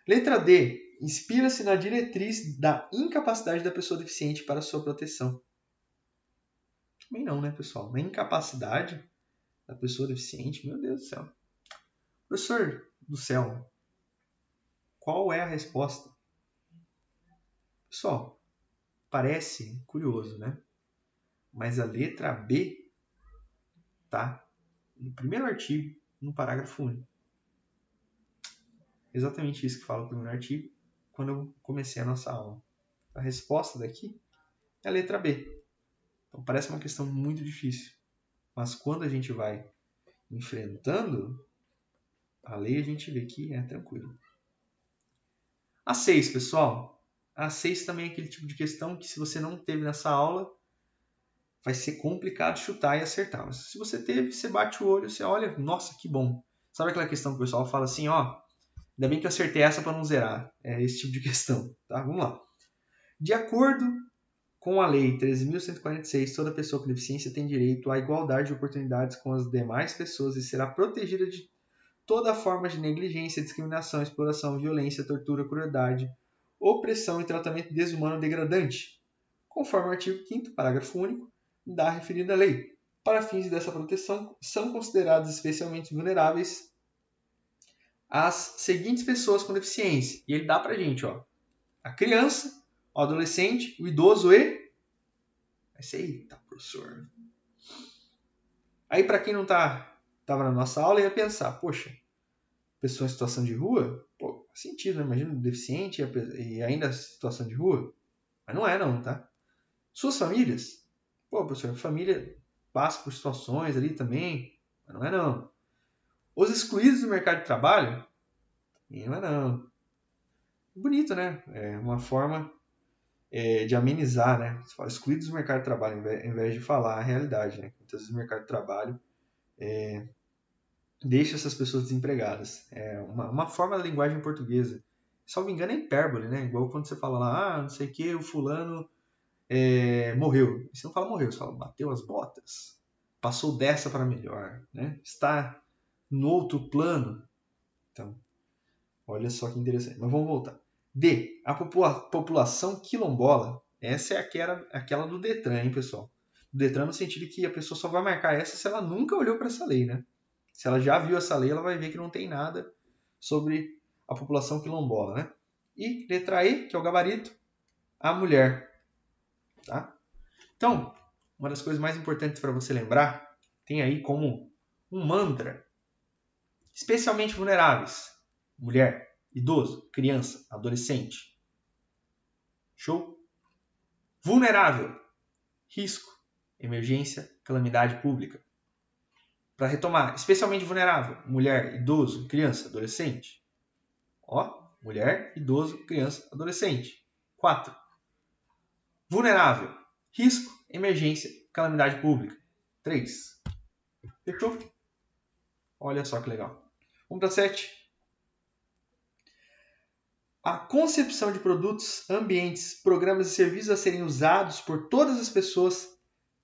Speaker 1: Letra D. Inspira-se na diretriz da incapacidade da pessoa deficiente para sua proteção. Também não, né, pessoal? Na incapacidade da pessoa deficiente, meu Deus do céu. Professor do céu, qual é a resposta? Pessoal, parece curioso, né? Mas a letra B tá no primeiro artigo, no parágrafo único. Exatamente isso que fala o primeiro artigo quando eu comecei a nossa aula. A resposta daqui é a letra B. Então parece uma questão muito difícil, mas quando a gente vai enfrentando a lei, a gente vê que é tranquilo. A 6, pessoal. A 6 também é aquele tipo de questão que se você não teve nessa aula, vai ser complicado chutar e acertar. Mas se você teve, você bate o olho, você olha, nossa, que bom. Sabe aquela questão que o pessoal fala assim, ó, ainda bem que eu acertei essa para não zerar. É esse tipo de questão, tá? Vamos lá. De acordo com a Lei 13.146, toda pessoa com deficiência tem direito à igualdade de oportunidades com as demais pessoas e será protegida de toda forma de negligência, discriminação, exploração, violência, tortura, crueldade, opressão e tratamento desumano ou degradante, conforme o artigo 5º, parágrafo único, da referida lei. Para fins dessa proteção, são consideradas especialmente vulneráveis as seguintes pessoas com deficiência. E ele dá pra gente, ó, a criança, o adolescente, o idoso e... Eita, professor. Aí, para quem não estava na nossa aula, ia pensar, poxa, pessoa em situação de rua, pô, faz sentido, né? Imagina um deficiente e ainda em situação de rua. Mas não é não, tá? Suas famílias, pô, professor, a família passa por situações ali também, mas não é não. Os excluídos do mercado de trabalho, não é não. Bonito, né? É uma forma de amenizar, né? Você fala excluídos do mercado de trabalho, ao invés de falar a realidade, né? Muitas vezes o mercado de trabalho deixa essas pessoas desempregadas. É uma forma da linguagem portuguesa. Se não me engano, é hipérbole, né? Igual quando você fala lá, não sei o que, o fulano morreu. Você não fala morreu, você fala bateu as botas. Passou dessa para melhor, né? Está no outro plano. Então, olha só que interessante. Mas vamos voltar. D. A população quilombola. Essa é aquela do Detran, hein, pessoal? Do Detran no sentido que a pessoa só vai marcar essa se ela nunca olhou para essa lei, né? Se ela já viu essa lei, ela vai ver que não tem nada sobre a população quilombola, né? E letra E, que é o gabarito, a mulher. Tá? Então, uma das coisas mais importantes para você lembrar, tem aí como um mantra, especialmente vulneráveis, mulher, idoso, criança, adolescente. Show? Vulnerável, risco, emergência, calamidade pública. Para retomar, especialmente vulnerável, mulher, idoso, criança, adolescente. Ó, mulher, idoso, criança, adolescente. 4. Vulnerável, risco, emergência, calamidade pública. 3. Fechou? Olha só que legal. Vamos para 7. A concepção de produtos, ambientes, programas e serviços a serem usados por todas as pessoas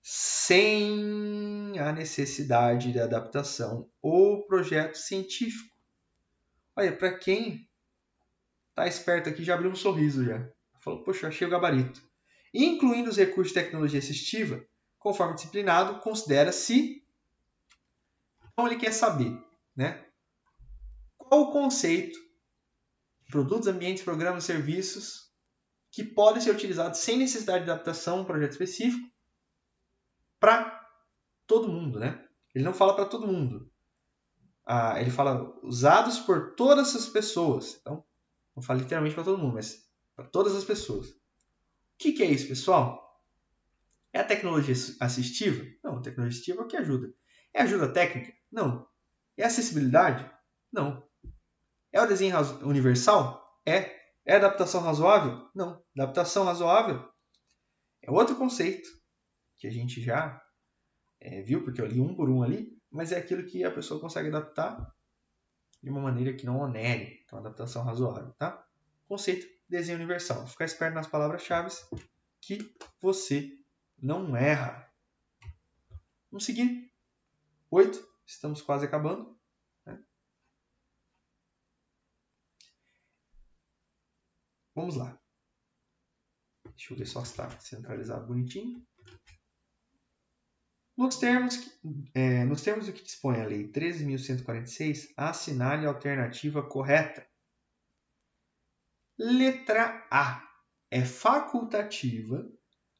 Speaker 1: sem a necessidade de adaptação ou projeto científico. Olha, para quem está esperto aqui, já abriu um sorriso já. Falou, poxa, achei o gabarito. Incluindo os recursos de tecnologia assistiva, conforme disciplinado, considera-se... Então ele quer saber, né? Qual o conceito de produtos, ambientes, programas, serviços que podem ser utilizados sem necessidade de adaptação a um projeto específico para todo mundo, né? Ele não fala para todo mundo. Ele fala usados por todas as pessoas. Então, não fala literalmente para todo mundo, mas para todas as pessoas. O que é isso, pessoal? É a tecnologia assistiva? Não, a tecnologia assistiva é o que ajuda. É ajuda técnica? Não. É acessibilidade? Não. É o desenho universal? É. É adaptação razoável? Não. Adaptação razoável é outro conceito que a gente já viu, porque eu li um por um ali, mas é aquilo que a pessoa consegue adaptar de uma maneira que não onere. Então, adaptação razoável, tá? Conceito desenho universal. Ficar esperto nas palavras-chave que você não erra. Vamos seguir. 8. Estamos quase acabando. Né? Vamos lá. Deixa eu ver só se está centralizado bonitinho. Nos termos do que dispõe a Lei 13.146, assinale a alternativa correta. Letra A. É facultativa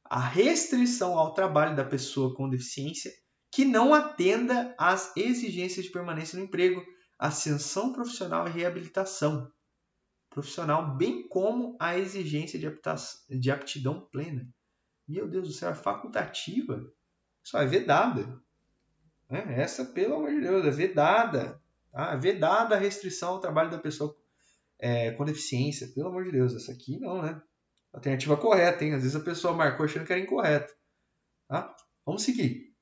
Speaker 1: a restrição ao trabalho da pessoa com deficiência que não atenda às exigências de permanência no emprego, ascensão profissional e reabilitação. profissional, bem como a exigência de aptidão plena. Meu Deus do céu, é facultativa? Só é vedada. Né? Essa, pelo amor de Deus, é vedada. Tá? É vedada a restrição ao trabalho da pessoa com deficiência. Pelo amor de Deus, essa aqui não, né? Alternativa correta, hein? Às vezes a pessoa marcou achando que era incorreto. Tá? Vamos seguir.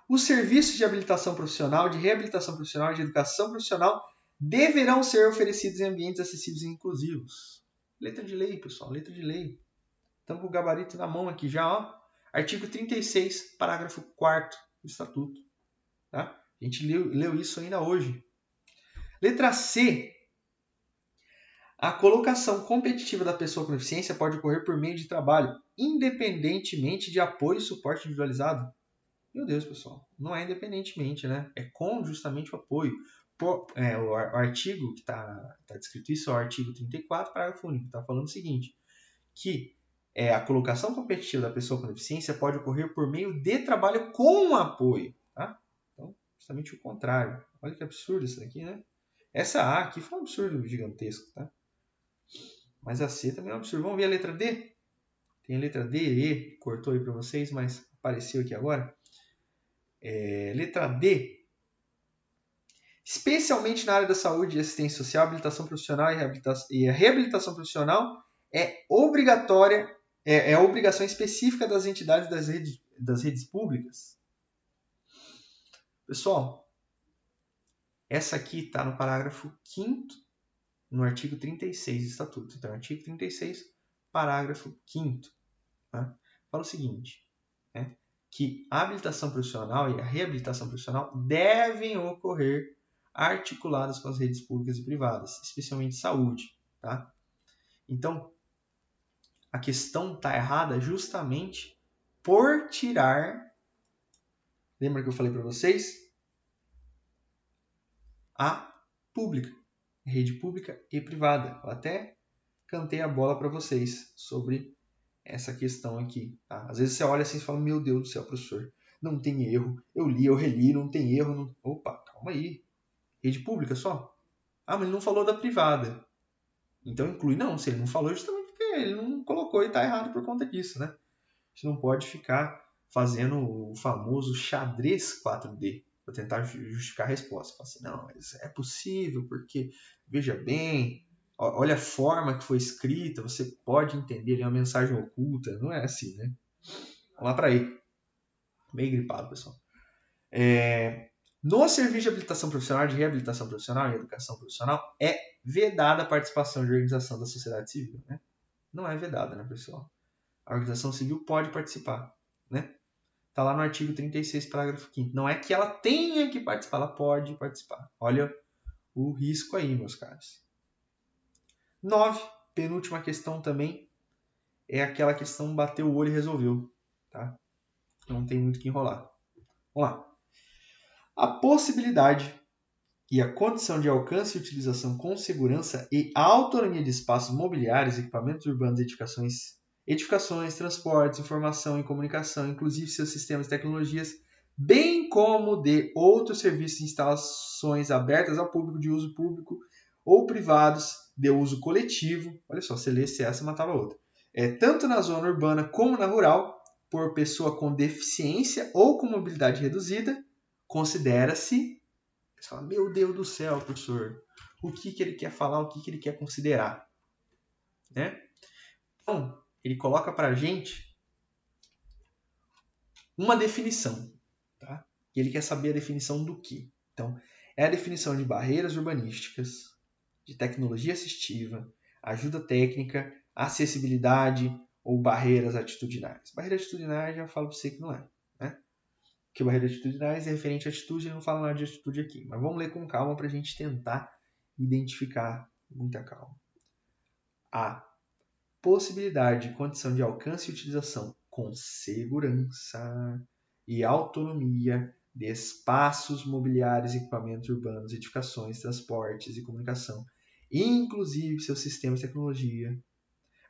Speaker 1: Os serviços de habilitação profissional, de reabilitação profissional e de educação profissional deverão ser oferecidos em ambientes acessíveis e inclusivos. Letra de lei, pessoal, letra de lei. Estamos com o gabarito na mão aqui já, ó. Artigo 36, parágrafo 4º do Estatuto. Tá? A gente leu isso ainda hoje. Letra C. A colocação competitiva da pessoa com deficiência pode ocorrer por meio de trabalho, independentemente de apoio e suporte individualizado. Meu Deus, pessoal, não é independentemente, né? É com justamente o apoio. O artigo que está descrito isso é o artigo 34, parágrafo único. Está falando o seguinte, que a colocação competitiva da pessoa com deficiência pode ocorrer por meio de trabalho com apoio. Tá? Então, justamente o contrário. Olha que absurdo isso daqui, né? Essa A aqui foi um absurdo gigantesco, tá? Mas a C também é um absurdo. Vamos ver a letra D? Tem a letra D, E, cortou aí para vocês, mas apareceu aqui agora. Letra D. Especialmente na área da saúde e assistência social, habilitação profissional e a reabilitação profissional é obrigatória, é a obrigação específica das entidades das redes públicas. Pessoal, essa aqui está no parágrafo 5º, no artigo 36 do Estatuto. Então, artigo 36, parágrafo 5º. Tá? Fala o seguinte, né? Que a habilitação profissional e a reabilitação profissional devem ocorrer articuladas com as redes públicas e privadas, especialmente saúde. Tá? Então, a questão está errada justamente por tirar, lembra que eu falei para vocês? A pública, rede pública e privada. Eu até cantei a bola para vocês sobre essa questão aqui. Tá? Às vezes você olha assim e fala, meu Deus do céu, professor, não tem erro. Eu li, eu reli, não tem erro. Não... Opa, calma aí. Rede pública só? Ah, mas ele não falou da privada. Então inclui. Não, se ele não falou, justamente porque ele não colocou e está errado por conta disso, né? A gente não pode ficar fazendo o famoso xadrez 4D para tentar justificar a resposta. Fala assim, não, mas é possível, porque, veja bem, olha a forma que foi escrita, você pode entender, ele é uma mensagem oculta. Não é assim, né? Vamos lá para aí. Meio gripado, pessoal. No serviço de habilitação profissional, de reabilitação profissional e educação profissional, é vedada a participação de organização da sociedade civil. Né? Não é vedada, né, pessoal? A organização civil pode participar. Né? Está lá no artigo 36, parágrafo 5º. Não é que ela tenha que participar, ela pode participar. Olha o risco aí, meus caros. 9, penúltima questão também, é aquela questão bateu o olho e resolveu. Tá? Não tem muito o que enrolar. Vamos lá. A possibilidade e a condição de alcance e utilização com segurança e autonomia de espaços mobiliários, equipamentos urbanos e edificações, transportes, informação e comunicação, inclusive seus sistemas e tecnologias, bem como de outros serviços e instalações abertas ao público de uso público ou privados de uso coletivo. Olha só, se lesse essa, matava a outra. Tanto na zona urbana como na rural, por pessoa com deficiência ou com mobilidade reduzida, considera-se... Você fala, meu Deus do céu, professor, o que ele quer falar, o que ele quer considerar? Né? Então, ele coloca para a gente uma definição. Tá? E ele quer saber a definição do quê? Então, é a definição de barreiras urbanísticas, de tecnologia assistiva, ajuda técnica, acessibilidade ou barreiras atitudinárias. Barreira atitudinária já falo para você que não é. Né? Que barreiras atitudinais é referente à atitude, ele não fala nada de atitude aqui. Mas vamos ler com calma para a gente tentar identificar com muita calma. A possibilidade de condição de alcance e utilização com segurança e autonomia de espaços mobiliários, equipamentos urbanos, edificações, transportes e comunicação, inclusive seus sistemas de tecnologia,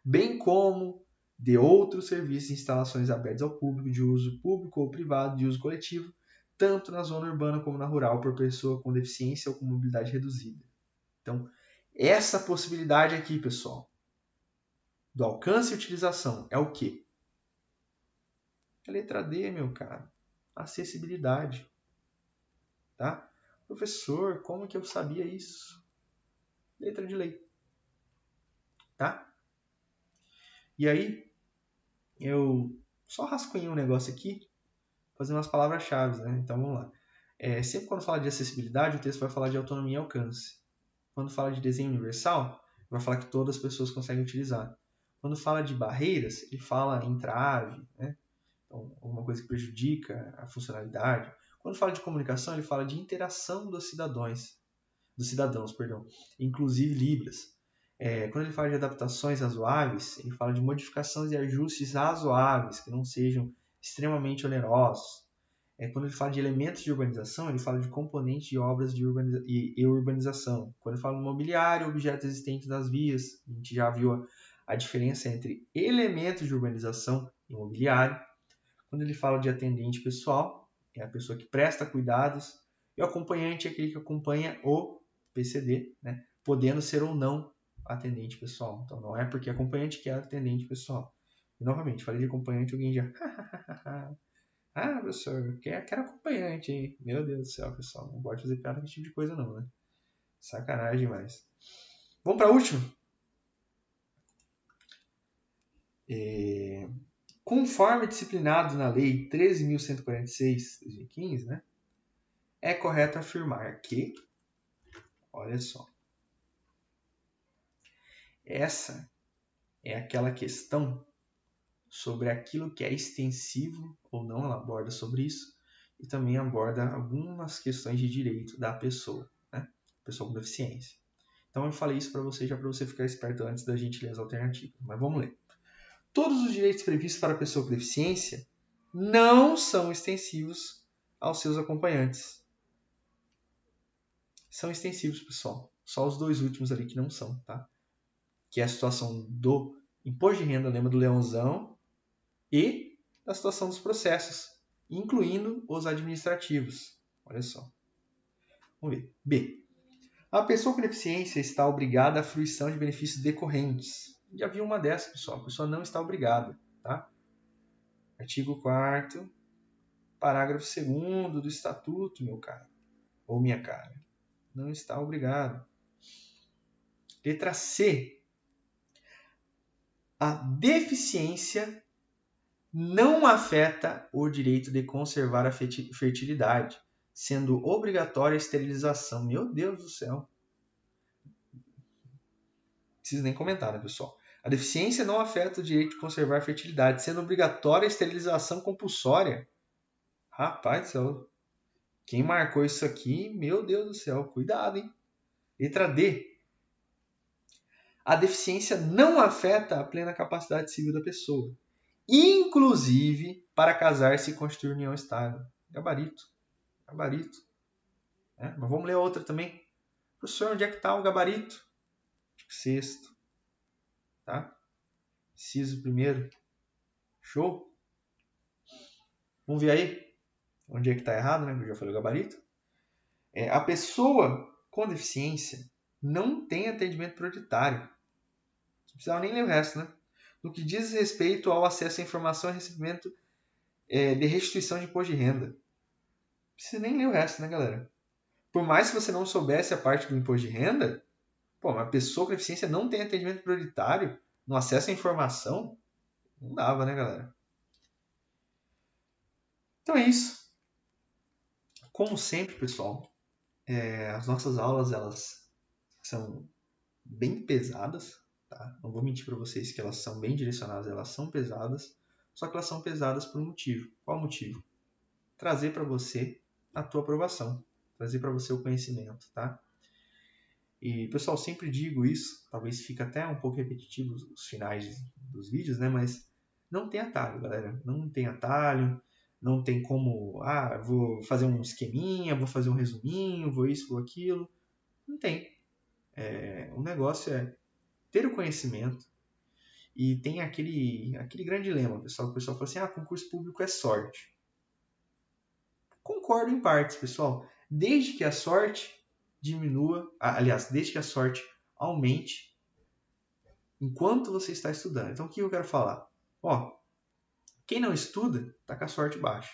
Speaker 1: bem como de outros serviços e instalações abertas ao público, de uso público ou privado, de uso coletivo, tanto na zona urbana como na rural, por pessoa com deficiência ou com mobilidade reduzida. Então, Essa possibilidade aqui, pessoal, do alcance e utilização é o quê? A letra D, meu cara. Acessibilidade. Tá? Professor, como que eu sabia isso? Letra de lei. Tá? E aí, eu só rascunhei um negócio aqui, fazer umas palavras-chave, né? Então, vamos lá. Sempre quando fala de acessibilidade, o texto vai falar de autonomia e alcance. Quando fala de desenho universal, vai falar que todas as pessoas conseguem utilizar. Quando fala de barreiras, ele fala em trave, né? Então, alguma coisa que prejudica a funcionalidade. Quando fala de comunicação, ele fala de interação dos cidadãos, inclusive Libras. Quando ele fala de adaptações razoáveis, ele fala de modificações e ajustes razoáveis, que não sejam extremamente onerosos. Quando ele fala de elementos de urbanização, ele fala de componentes de obras e urbanização. Quando ele fala de mobiliário, objetos existentes nas vias, a gente já viu a diferença entre elementos de urbanização e mobiliário. Quando ele fala de atendente pessoal, é a pessoa que presta cuidados, e o acompanhante é aquele que acompanha o PCD, né? Podendo ser ou não atendente pessoal. Então, não é porque é acompanhante que é atendente pessoal. E, novamente, falei de acompanhante, alguém já... Ah, professor, quero acompanhante, hein? Meu Deus do céu, pessoal. Não pode fazer piada com esse tipo de coisa, não, né? Sacanagem demais. Vamos para a última? Conforme disciplinado na Lei 13.146, de 2015, né? É correto afirmar que, olha só, essa é aquela questão sobre aquilo que é extensivo ou não, ela aborda sobre isso, e também aborda algumas questões de direito da pessoa, né? Pessoa com deficiência. Então eu falei isso para você já para você ficar esperto antes da gente ler as alternativas. Mas vamos ler. Todos os direitos previstos para a pessoa com deficiência não são extensivos aos seus acompanhantes. São extensivos, pessoal. Só os dois últimos ali que não são, tá? Que é a situação do imposto de renda, lembra do leãozão, e da situação dos processos, incluindo os administrativos. Olha só. Vamos ver. B. A pessoa com deficiência está obrigada à fruição de benefícios decorrentes. Já vi uma dessas, pessoal. A pessoa não está obrigada, tá? Artigo 4º, parágrafo 2º do Estatuto, meu caro. Ou minha cara. Não está obrigado. Letra C. A deficiência não afeta o direito de conservar a fertilidade, sendo obrigatória a esterilização. Meu Deus do céu. Não preciso nem comentar, né, pessoal? A deficiência não afeta o direito de conservar a fertilidade, sendo obrigatória a esterilização compulsória. Rapaz do céu. Quem marcou isso aqui, meu Deus do céu, cuidado, hein? Letra D. A deficiência não afeta a plena capacidade civil da pessoa, inclusive para casar-se e constituir união estável. Gabarito. Gabarito. Mas vamos ler a outra também. Professor, onde é que está o gabarito? Sexto. Tá? Inciso primeiro. Show? Vamos ver aí onde é que está errado, né? Eu já falei o gabarito. A pessoa com deficiência não tem atendimento prioritário. Não precisava nem ler o resto, né? No que diz respeito ao acesso à informação e recebimento de restituição de imposto de renda. Não precisa nem ler o resto, né, galera? Por mais que você não soubesse a parte do imposto de renda, uma pessoa com deficiência não tem atendimento prioritário no acesso à informação? Não dava, né, galera? Então é isso. Como sempre, pessoal, as nossas aulas elas são bem pesadas, tá? Não vou mentir para vocês que elas são bem direcionadas, elas são pesadas, só que elas são pesadas por um motivo. Qual motivo? Trazer para você a tua aprovação, trazer para você o conhecimento, tá? E, pessoal, sempre digo isso, talvez fique até um pouco repetitivo os finais dos vídeos, né? Mas não tem atalho, galera. Não tem atalho, não tem como, vou fazer um esqueminha, vou fazer um resuminho, vou isso, vou aquilo. Não tem. O negócio é ter o conhecimento e tem aquele grande lema, pessoal. O pessoal fala assim, concurso público é sorte. Concordo em partes, pessoal. Desde que a sorte diminua, aliás, desde que a sorte aumente enquanto você está estudando. Então, o que eu quero falar? Quem não estuda está com a sorte baixa.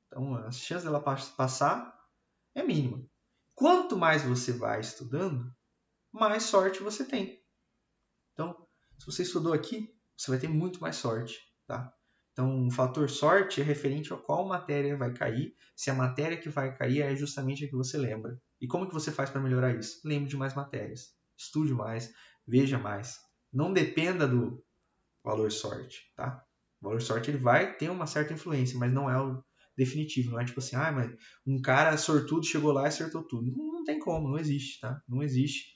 Speaker 1: Então, a chance dela passar é mínima. Quanto mais você vai estudando, mais sorte você tem. Então, se você estudou aqui, você vai ter muito mais sorte, tá? Então, o fator sorte é referente a qual matéria vai cair, se a matéria que vai cair é justamente a que você lembra. E como que você faz para melhorar isso? Lembre de mais matérias, estude mais, veja mais. Não dependa do valor sorte, tá? O valor sorte ele vai ter uma certa influência, mas não é o definitivo. Não é tipo assim, mas um cara sortudo chegou lá e acertou tudo. Não tem como, não existe, tá? Não existe.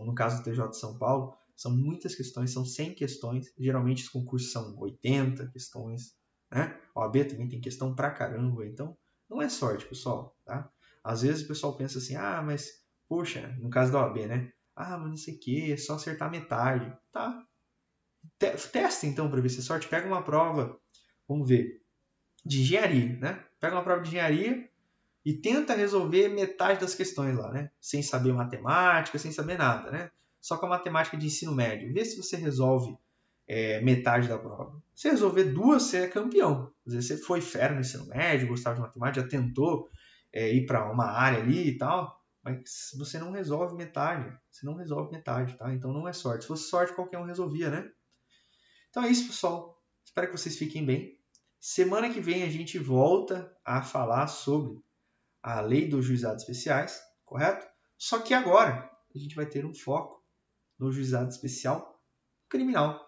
Speaker 1: No caso do TJ de São Paulo, são muitas questões, são 100 questões. Geralmente os concursos são 80 questões, né? O OAB também tem questão pra caramba. Então, não é sorte, pessoal, tá? Às vezes o pessoal pensa assim, mas, poxa, no caso da OAB, né? Mas não sei o que, é só acertar metade. Tá, testa então para ver se é sorte. Pega uma prova, vamos ver, de engenharia, né? Pega uma prova de engenharia e tenta resolver metade das questões lá, né? Sem saber matemática, sem saber nada, né? Só com a matemática de ensino médio. Vê se você resolve metade da prova. Se resolver duas, você é campeão. Às vezes você foi fera no ensino médio, gostava de matemática, já tentou ir para uma área ali e tal, mas você não resolve metade. Você não resolve metade, tá? Então não é sorte. Se fosse sorte, qualquer um resolvia, né? Então é isso, pessoal. Espero que vocês fiquem bem. Semana que vem a gente volta a falar sobre a lei dos juizados especiais, correto? Só que agora a gente vai ter um foco no juizado especial criminal,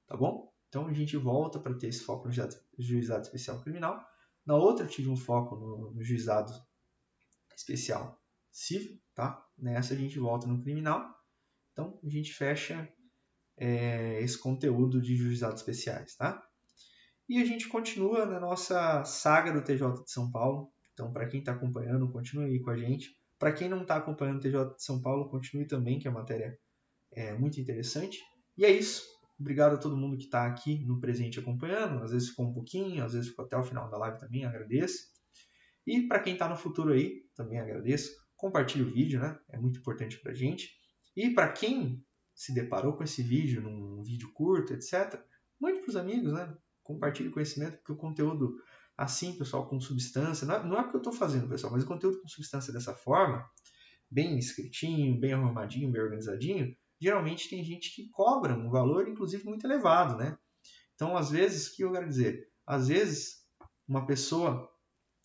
Speaker 1: tá bom? Então a gente volta para ter esse foco no juizado especial criminal. Na outra eu tive um foco no juizado especial civil, tá? Nessa a gente volta no criminal. Então a gente fecha esse conteúdo de juizados especiais, tá? E a gente continua na nossa saga do TJ de São Paulo. Então, para quem está acompanhando, continue aí com a gente. Para quem não está acompanhando o TJ de São Paulo, continue também, que a matéria é muito interessante. E é isso. Obrigado a todo mundo que está aqui no presente acompanhando. Às vezes ficou um pouquinho, às vezes ficou até o final da live também, agradeço. E para quem está no futuro aí, também agradeço. Compartilhe o vídeo, né? É muito importante para a gente. E para quem se deparou com esse vídeo, num vídeo curto, etc., mande para os amigos, né? Compartilhe conhecimento, porque o conteúdo assim, pessoal, com substância, não é porque eu estou fazendo, pessoal, mas o conteúdo com substância dessa forma, bem escritinho, bem arrumadinho, bem organizadinho, geralmente tem gente que cobra um valor, inclusive, muito elevado, né? Então, às vezes, o que eu quero dizer? Às vezes, uma pessoa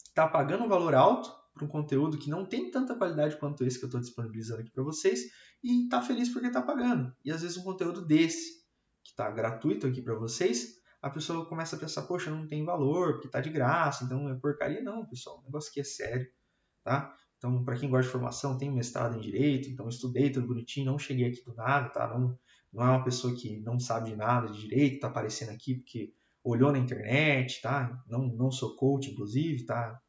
Speaker 1: está pagando um valor alto para um conteúdo que não tem tanta qualidade quanto esse que eu estou disponibilizando aqui para vocês e está feliz porque está pagando. E às vezes um conteúdo desse, que está gratuito aqui para vocês, a pessoa começa a pensar, poxa, não tem valor, porque está de graça, então é porcaria. Não, pessoal, o negócio aqui é sério, tá? Então, para quem gosta de formação, tem mestrado em Direito, então estudei tudo bonitinho, não cheguei aqui do nada, tá? Não é uma pessoa que não sabe de nada de Direito, está aparecendo aqui porque olhou na internet, tá? Não sou coach, inclusive, tá?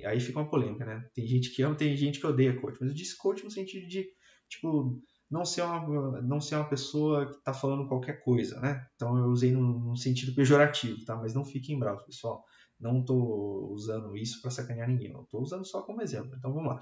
Speaker 1: Aí fica uma polêmica, né? Tem gente que ama, tem gente que odeia coach, mas eu disse coach no sentido de, tipo, não ser uma pessoa que está falando qualquer coisa, né? Então eu usei no sentido pejorativo, tá? Mas não fiquem bravos, pessoal. Não estou usando isso para sacanear ninguém, eu estou usando só como exemplo. Então vamos lá.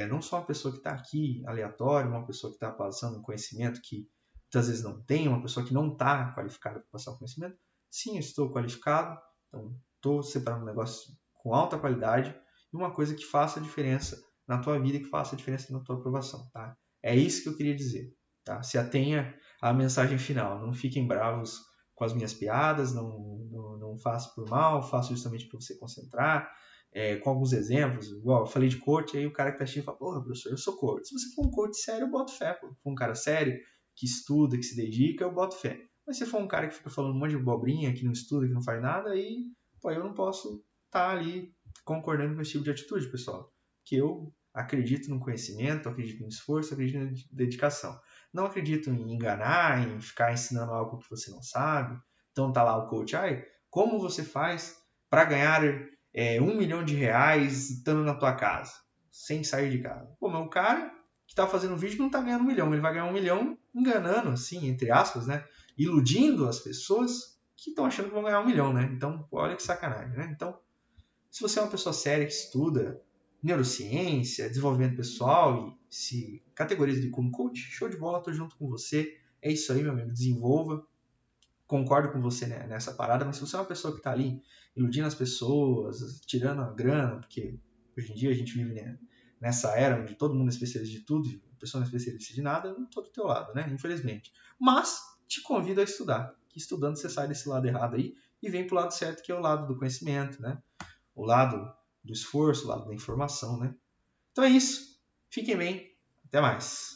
Speaker 1: Não sou uma pessoa que está aqui aleatória, uma pessoa que está passando um conhecimento que muitas vezes não tem, uma pessoa que não está qualificada para passar o conhecimento. Sim, eu estou qualificado, então estou separando um negócio com alta qualidade e uma coisa que faça a diferença na tua vida e que faça a diferença na tua aprovação, tá? É isso que eu queria dizer, tá? Se atenha à mensagem final, não fiquem bravos com as minhas piadas, não faço por mal, faço justamente para você concentrar, com alguns exemplos, igual eu falei de coach, aí o cara que tá assistindo fala, porra, professor, eu sou coach. Se você for um coach sério, eu boto fé, pô. Se for um cara sério, que estuda, que se dedica, eu boto fé. Mas se for um cara que fica falando um monte de bobrinha, que não estuda, que não faz nada, aí, pô, eu não posso estar ali concordando com esse tipo de atitude, pessoal. Que eu acredito no conhecimento, acredito no esforço, acredito na dedicação. Não acredito em enganar, em ficar ensinando algo que você não sabe. Então tá lá o coach, como você faz para ganhar R$1 milhão estando na tua casa, sem sair de casa? Pô, mas o cara que tá fazendo o vídeo não tá ganhando 1 milhão, ele vai ganhar 1 milhão enganando, assim, entre aspas, né? Iludindo as pessoas que estão achando que vão ganhar 1 milhão, né? Então, olha que sacanagem, né? Então, se você é uma pessoa séria que estuda, neurociência, desenvolvimento pessoal e se categoriza de como coach, show de bola, tô junto com você. É isso aí, meu amigo, desenvolva. Concordo com você, né, nessa parada, mas se você é uma pessoa que está ali iludindo as pessoas, tirando a grana, porque hoje em dia a gente vive, né, nessa era onde todo mundo é especialista de tudo, a pessoa não é especialista de nada, eu não estou do teu lado, né, infelizmente. Mas te convido a estudar, que estudando você sai desse lado errado aí e vem para o lado certo, que é o lado do conhecimento, né, o lado do esforço, o lado da informação, né. Então é isso, fiquem bem, até mais.